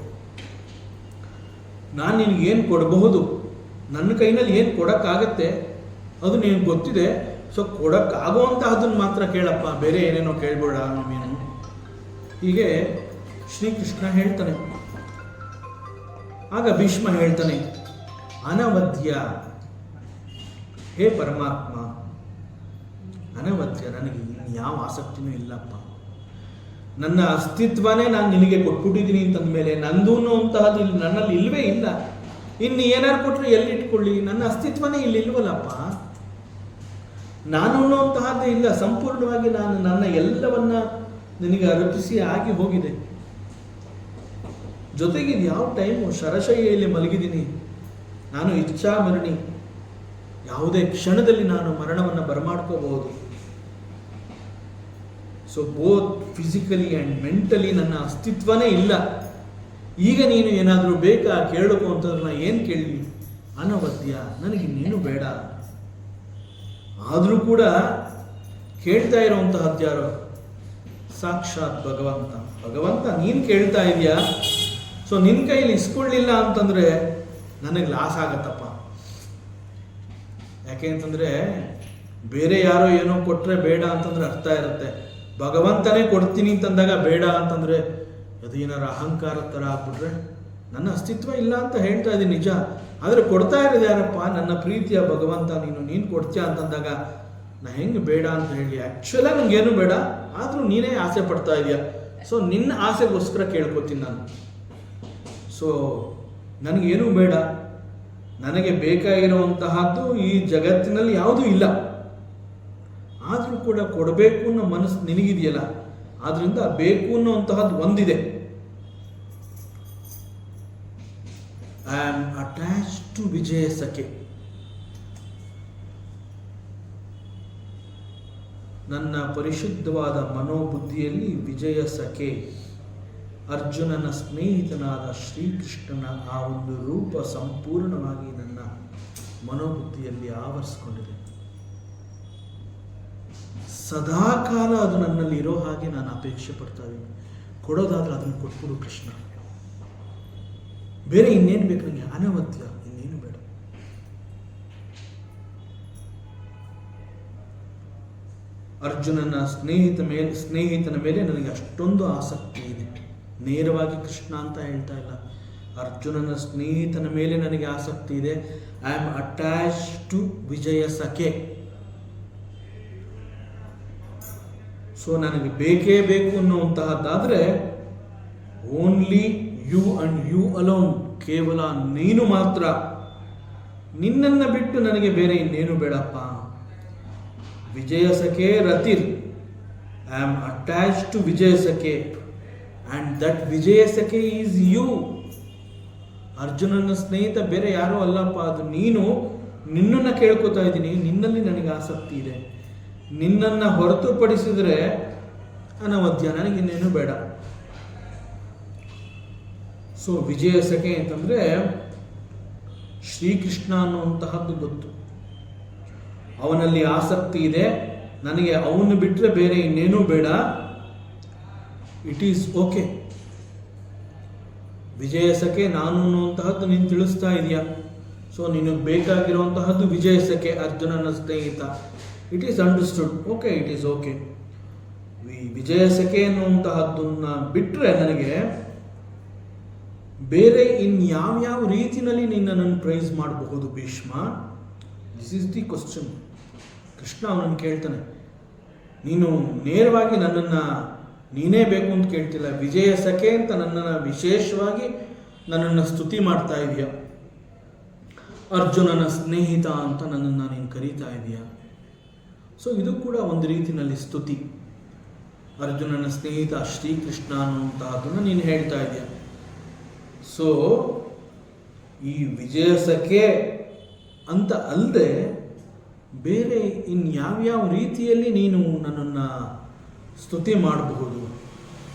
ನಾನು ನಿನಗೇನು ಕೊಡಬಹುದು, ನನ್ನ ಕೈನಲ್ಲಿ ಏನು ಕೊಡೋಕ್ಕಾಗತ್ತೆ ಅದು ನಿನಗೆ ಗೊತ್ತಿದೆ. ಸೊ ಕೊಡೋಕ್ಕಾಗುವಂತಹದನ್ನು ಮಾತ್ರ ಕೇಳಪ್ಪ, ಬೇರೆ ಏನೇನೋ ಕೇಳ್ಬೇಡ ನೀನು. ಹೀಗೆ ಶ್ರೀಕೃಷ್ಣ ಹೇಳ್ತಾನೆ. ಆಗ ಭೀಷ್ಮ ಹೇಳ್ತಾನೆ, ಅನವದ್ಯ, ಹೇ ಪರಮಾತ್ಮ, ಅನವದ್ಯ, ನನಗೆ ಯಾವ ಆಸಕ್ತಿನೂ ಇಲ್ಲಪ್ಪ. ನನ್ನ ಅಸ್ತಿತ್ವನೇ ನಾನು ನಿನಗೆ ಕೊಟ್ಬಿಟ್ಟಿದ್ದೀನಿ ಅಂತಂದ ಮೇಲೆ ನಂದೂ ಅಂತಹದ್ದು ಇಲ್ಲಿ ನನ್ನಲ್ಲಿ ಇಲ್ಲವೇ ಇಲ್ಲ. ಇನ್ನು ಏನಾರು ಕೊಟ್ಟರೆ ಎಲ್ಲಿ ಇಟ್ಕೊಳ್ಳಿ? ನನ್ನ ಅಸ್ತಿತ್ವನೇ ಇಲ್ಲಿ ಇಲ್ವಲ್ಲಪ್ಪ. ನಾನು ಅಂತಹದ್ದೇ ಇಲ್ಲ. ಸಂಪೂರ್ಣವಾಗಿ ನಾನು ನನ್ನ ಎಲ್ಲವನ್ನ ನಿನಗೆ ಅರ್ಪಿಸಿ ಆಗಿ ಹೋಗಿದೆ. ಜೊತೆಗೆ ಯಾವ ಟೈಮು ಶರಶಯ್ಯಲ್ಲಿ ಮಲಗಿದ್ದೀನಿ. ನಾನು ಇಚ್ಛಾಮರಣಿ. ಯಾವುದೇ ಕ್ಷಣದಲ್ಲಿ ನಾನು ಮರಣವನ್ನು ಬರಮಾಡ್ಕೋಬಹುದು. So both physically and mentally ನನ್ನ ಅಸ್ತಿತ್ವನೇ ಇಲ್ಲ. ಈಗ ನೀನು ಏನಾದರೂ ಬೇಕಾ ಕೇಳಬೇಕು ಅಂತಂದ್ರೆ ನಾನು ಏನು ಕೇಳಲಿ? ಅನವದ್ಯ, ನನಗಿನ್ನೇನು ಬೇಡ. ಆದರೂ ಕೂಡ ಕೇಳ್ತಾ ಇರೋವಂತಹದ್ದು ಯಾರು? ಸಾಕ್ಷಾತ್ ಭಗವಂತ. ಭಗವಂತ ನೀನು ಕೇಳ್ತಾ ಇದೆಯಾ? ಸೊ ನಿನ್ನ ಕೈಲಿ ಇಸ್ಕೊಳ್ಳಿಲ್ಲ ಅಂತಂದರೆ ನನಗೆ ಲಾಸ್ ಆಗತ್ತಪ್ಪ. ಯಾಕೆ ಅಂತಂದರೆ ಬೇರೆ ಯಾರೋ ಏನೋ ಕೊಟ್ಟರೆ ಬೇಡ ಅಂತಂದರೆ ಅರ್ಥ ಇರುತ್ತೆ. ಭಗವಂತನೇ ಕೊಡ್ತೀನಿ ಅಂತಂದಾಗ ಬೇಡ ಅಂತಂದರೆ ಅದೇನಾರ ಅಹಂಕಾರ ಥರ ಆಗ್ಬಿಟ್ರೆ ನನ್ನ ಅಸ್ತಿತ್ವ ಇಲ್ಲ ಅಂತ ಹೇಳ್ತಾ ಇದ್ದೀನಿ ನಿಜ, ಆದರೆ ಕೊಡ್ತಾ ಇರೋದು ಯಾರಪ್ಪ? ನನ್ನ ಪ್ರೀತಿಯ ಭಗವಂತ. ನೀನು ಕೊಡ್ತೀಯ ಅಂತಂದಾಗ ನಾ ಹೆಂಗೆ ಬೇಡ ಅಂತ ಹೇಳಿ? ಆ್ಯಕ್ಚುಲಾಗಿ ನನಗೇನು ಬೇಡ, ಆದರೂ ನೀನೇ ಆಸೆ ಪಡ್ತಾ ಇದೆಯಾ. ಸೊ ನಿನ್ನ ಆಸೆಗೋಸ್ಕರ ಕೇಳ್ಕೊತೀನಿ ನಾನು. ಸೊ ನನಗೇನೂ ಬೇಡ, ನನಗೆ ಬೇಕಾಗಿರುವಂತಹದ್ದು ಈ ಜಗತ್ತಿನಲ್ಲಿ ಯಾವುದೂ ಇಲ್ಲ. ಆದರೂ ಕೂಡ ಕೊಡಬೇಕು ಅನ್ನೋ ಮನಸ್ಸು ನಿನಗಿದೆಯಲ್ಲ, ಆದ್ರಿಂದ ಬೇಕು ಅನ್ನೋಂತಹದ್ದು ಒಂದಿದೆ. I am attach to Vijaya ಸಖೆ. ನನ್ನ ಪರಿಶುದ್ಧವಾದ ಮನೋಬುದ್ಧಿಯಲ್ಲಿ ವಿಜಯ ಸಖೆ, ಅರ್ಜುನನ ಸ್ನೇಹಿತನಾದ ಶ್ರೀಕೃಷ್ಣನ ಆ ಒಂದು ರೂಪ ಸಂಪೂರ್ಣವಾಗಿ ನನ್ನ ಮನೋಬುದ್ಧಿಯಲ್ಲಿ ಆವರಿಸಿಕೊಂಡಿದೆ. ಸದಾಕಾಲ ಅದು ನನ್ನಲ್ಲಿ ಇರೋ ಹಾಗೆ ನಾನು ಅಪೇಕ್ಷೆ ಪಡ್ತಾ ಇದ್ದೀನಿ. ಕೊಡೋದಾದ್ರೆ ಅದನ್ನು ಕೊಟ್ಬಿಡು ಕೃಷ್ಣ, ಬೇರೆ ಇನ್ನೇನು ಬೇಕು ನನಗೆ? ಅನವತ್ಯ, ಇನ್ನೇನು ಬೇಡ. ಅರ್ಜುನನ ಸ್ನೇಹಿತನ ಮೇಲೆ ನನಗೆ ಅಷ್ಟೊಂದು ಆಸಕ್ತಿ ಇದೆ. ನೇರವಾಗಿ ಕೃಷ್ಣ ಅಂತ ಹೇಳ್ತಾ ಇಲ್ಲ, ಅರ್ಜುನನ ಸ್ನೇಹಿತನ ಮೇಲೆ ನನಗೆ ಆಸಕ್ತಿ ಇದೆ. I am attach to Vijaya Sakhe. So ನನಗೆ ಬೇಕೇ ಬೇಕು ಅನ್ನುವಂತಹದ್ದಾದರೆ only you and you alone, ಕೇವಲ ನೀನು ಮಾತ್ರ. ನಿನ್ನನ್ನು ಬಿಟ್ಟು ನನಗೆ ಬೇರೆ ಇನ್ನೇನು ಬೇಡಪ್ಪ. ವಿಜಯ ಸಖೆ ರತಿರ್, I am attach to Vijaya Sakhe and that Vijaya Sakhe is you. ಅರ್ಜುನನ ಸ್ನೇಹಿತ ಬೇರೆ ಯಾರೂ ಅಲ್ಲಪ್ಪ, ಅದು ನೀನು. ನಿನ್ನನ್ನು ಕೇಳ್ಕೊತಾ ಇದ್ದೀನಿ, ನಿನ್ನಲ್ಲಿ ನನಗೆ ಆಸಕ್ತಿ ಇದೆ. ನಿನ್ನನ್ನು ಹೊರತುಪಡಿಸಿದರೆ ಅನವದ್ಯ, ನನಗಿನ್ನೇನು ಬೇಡ. ಸೊ ವಿಜಯ ಸಖೆ ಅಂತಂದರೆ ಶ್ರೀಕೃಷ್ಣ ಅನ್ನುವಂತಹದ್ದು ಗೊತ್ತು, ಅವನಲ್ಲಿ ಆಸಕ್ತಿ ಇದೆ, ನನಗೆ ಅವನು ಬಿಟ್ಟರೆ ಬೇರೆ ಇನ್ನೇನೂ ಬೇಡ. It is okay. Vijaya Sakhe ನಾನು ಅನ್ನುವಂತಹದ್ದು ನೀನು ತಿಳಿಸ್ತಾ ಇದೆಯಾ? ಸೊ ನಿನಗೆ ಬೇಕಾಗಿರುವಂತಹದ್ದು ವಿಜಯ ಸಖೆ, ಅರ್ಜುನನ ಸ್ನೇಹಿತ. It is understood, okay, it is okay. Vijaya Sakhe ಅನ್ನುವಂತಹದ್ದನ್ನ ಬಿಟ್ಟರೆ ನನಗೆ ಬೇರೆ ಇನ್ಯಾವ್ಯಾವ ರೀತಿಯಲ್ಲಿ ನಿನ್ನನ್ನು ಪ್ರೈಸ್ ಮಾಡಬಹುದು Bhishma? This is the question. Krishna ಅವನನ್ನು ಕೇಳ್ತಾನೆ. ನೀನು ನೇರವಾಗಿ ನನ್ನನ್ನು ನೀನೇ ಬೇಕು ಅಂತ ಕೇಳ್ತಿಲ್ಲ, ವಿಜಯ ಸಖೆ ಅಂತ ನನ್ನನ್ನು ವಿಶೇಷವಾಗಿ ನನ್ನನ್ನು ಸ್ತುತಿ ಮಾಡ್ತಾ ಇದೆಯಾ, ಅರ್ಜುನನ ಸ್ನೇಹಿತ ಅಂತ ನನ್ನನ್ನು ನೀನು ಕರೀತಾ ಇದೆಯಾ. ಸೊ ಇದು ಕೂಡ ಒಂದು ರೀತಿಯಲ್ಲಿ ಸ್ತುತಿ. ಅರ್ಜುನನ ಸ್ನೇಹಿತ ಶ್ರೀಕೃಷ್ಣ ಅನ್ನುವಂತಹದ್ದನ್ನು ನೀನು ಹೇಳ್ತಾ ಇದೆಯಾ. ಸೊ ಈ ವಿಜಯ ಸಖೆ ಅಂತ ಅಲ್ಲದೆ ಬೇರೆ ಇನ್ಯಾವ್ಯಾವ ರೀತಿಯಲ್ಲಿ ನೀನು ನನ್ನನ್ನು ಸ್ತುತಿ ಮಾಡಬಹುದು?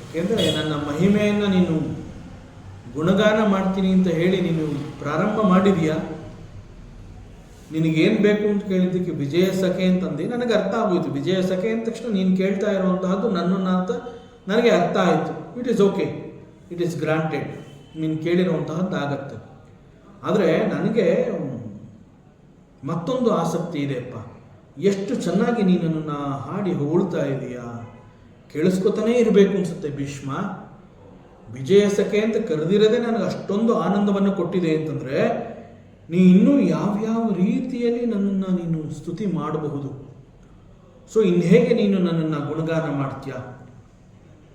ಯಾಕೆಂದರೆ ನನ್ನ ಮಹಿಮೆಯನ್ನು ನೀನು ಗುಣಗಾನ ಮಾಡ್ತೀನಿ ಅಂತ ಹೇಳಿ ನೀನು ಪ್ರಾರಂಭ ಮಾಡಿದೀಯಾ. ನಿನಗೇನು ಬೇಕು ಅಂತ ಕೇಳಿದ್ದಕ್ಕೆ ವಿಜಯ ಸಖೆ ಅಂತಂದು ನನಗೆ ಅರ್ಥ ಆಗೋಯ್ತು. ವಿಜಯ ಸಖೆ ಅಂದ ತಕ್ಷಣ ನೀನು ಕೇಳ್ತಾ ಇರುವಂತಹದ್ದು ನನ್ನನ್ನು ಅಂತ ನನಗೆ ಅರ್ಥ ಆಯಿತು. It is okay, it is granted, ನೀನು ಕೇಳಿರುವಂತಹದ್ದು ಆಗತ್ತೆ. ಆದರೆ ನನಗೆ ಮತ್ತೊಂದು ಆಸಕ್ತಿ ಇದೆಯಪ್ಪ. ಎಷ್ಟು ಚೆನ್ನಾಗಿ ನೀನನ್ನು ಹಾಡಿ ಹೊಗಳ್ತಾ ಇದೀಯಾ, ಕೇಳಿಸ್ಕೊತಾನೇ ಇರಬೇಕು ಅನಿಸುತ್ತೆ ಭೀಷ್ಮ. ವಿಜಯ ಸಖೆ ಅಂತ ಕರೆದಿರೋದೇ ನನಗೆ ಅಷ್ಟೊಂದು ಆನಂದವನ್ನು ಕೊಟ್ಟಿದೆ ಅಂತಂದರೆ ನೀ ಇನ್ನೂ ಯಾವ್ಯಾವ ರೀತಿಯಲ್ಲಿ ನನ್ನನ್ನು ನೀನು ಸ್ತುತಿ ಮಾಡಬಹುದು. ಸೊ ಇನ್ನು ಹೇಗೆ ನೀನು ನನ್ನನ್ನು ಗುಣಗಾನ ಮಾಡ್ತೀಯಾ,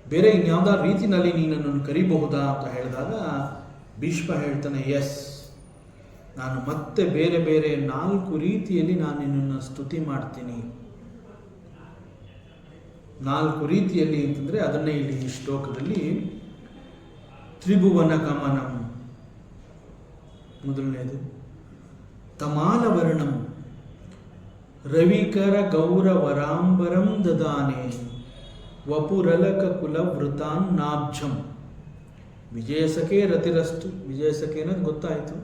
ಬೇರೆ ಇನ್ಯಾವುದಾದ್ರು ರೀತಿಯಲ್ಲಿ ನೀನು ನನ್ನನ್ನು ಕರಿಬಹುದಾ ಅಂತ ಹೇಳಿದಾಗ ಭೀಷ್ಮ ಹೇಳ್ತಾನೆ, ಎಸ್, ನಾನು ಮತ್ತೆ ಬೇರೆ ಬೇರೆ 4 ರೀತಿಯಲ್ಲಿ ನಾನು ನಿನ್ನನ್ನು ಸ್ತುತಿ ಮಾಡ್ತೀನಿ. 4 ರೀತಿಯಲ್ಲಿ ಅಂತಂದರೆ ಅದನ್ನೇ ಇಲ್ಲಿ ಈ ಶ್ಲೋಕದಲ್ಲಿ ತ್ರಿಭುವನ ಕಮನಂ ಮೊದಲನೇದು, ತಮಾಲವರ್ಣಂ ರವಿಕರ ಗೌರವರಾಂಬರಂ ದದಾನೆ ವಪುರಲಕ ಕುಲವೃತಾನ್ ನಾಬ್ಜಂ. ವಿಜಯ ಸಖೆ ರತಿರಸ್ತು, ವಿಜಯ ಸಖೆ ಅನ್ನೋದು ಗೊತ್ತಾಯಿತು.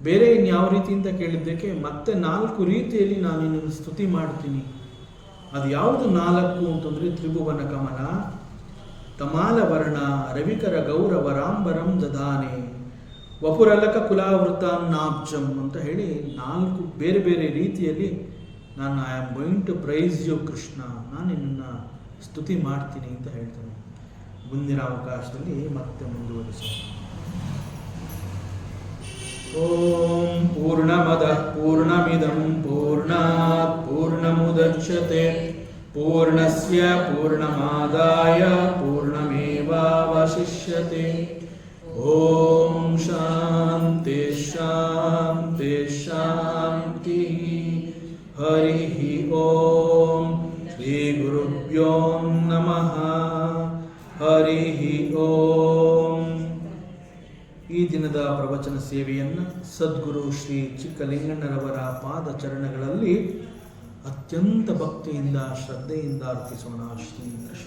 ಬೇರೆ ಇನ್ಯಾವ ರೀತಿ ಅಂತ ಕೇಳಿದ್ದಕ್ಕೆ ಮತ್ತೆ 4 ರೀತಿಯಲ್ಲಿ ನಾನು ನಿನ್ನನ್ನು ಸ್ತುತಿ ಮಾಡ್ತೀನಿ. ಅದು ಯಾವುದು 4 ಅಂತಂದರೆ ತ್ರಿಭುವನ ಕಮನ, ತಮಾಲವರ್ಣ, ರವಿಕರ ಗೌರವರಾಂಬರಂ ದದಾನೆ, ವಪುರಲಕ ಕುಲಾವೃತಾನ್ ನಾಬ್ಜಂ ಅಂತ ಹೇಳಿ 4 ಬೇರೆ ಬೇರೆ ರೀತಿಯಲ್ಲಿ ನಾನು I am going to praise you Krishna, ನಾನು ನಿನ್ನನ್ನು ಸ್ತುತಿ ಮಾಡ್ತೀನಿ ಅಂತ ಹೇಳ್ತಾನೆ. ಮುಂದಿನ ಅವಕಾಶದಲ್ಲಿ ಮತ್ತೆ ಮುಂದುವರಿಸೋಣ. ಓಂ ಪೂರ್ಣಮದಃ ಪೂರ್ಣಮಿದಂ ಪೂರ್ಣಾತ್ ಪೂರ್ಣಮುದಚ್ಯತೆ ಪೂರ್ಣಸ್ಯ ಪೂರ್ಣಮಾದಾಯ ಪೂರ್ಣಮೇವಾವಶಿಷ್ಯತೆ. ಓಂ ಶಾಂತಿ ಶಾಂತಿ ಶಾಂತಿ. ಹರಿ ಓಂ ಶ್ರೀ ಗುರುಭ್ಯೋ ನಮಃ. ಹರಿ ಓಂ. ಈ ದಿನದ ಪ್ರವಚನ ಸೇವೆಯನ್ನು ಸದ್ಗುರು ಶ್ರೀ ಚಿಕ್ಕಲಿಂಗಣ್ಣರವರ ಪಾದಚರಣಗಳಲ್ಲಿ ಅತ್ಯಂತ ಭಕ್ತಿಯಿಂದ ಶ್ರದ್ಧೆಯಿಂದ ಅರ್ಪಿಸೋಣ. ಶ್ರೀ ಕೃಷ್ಣ.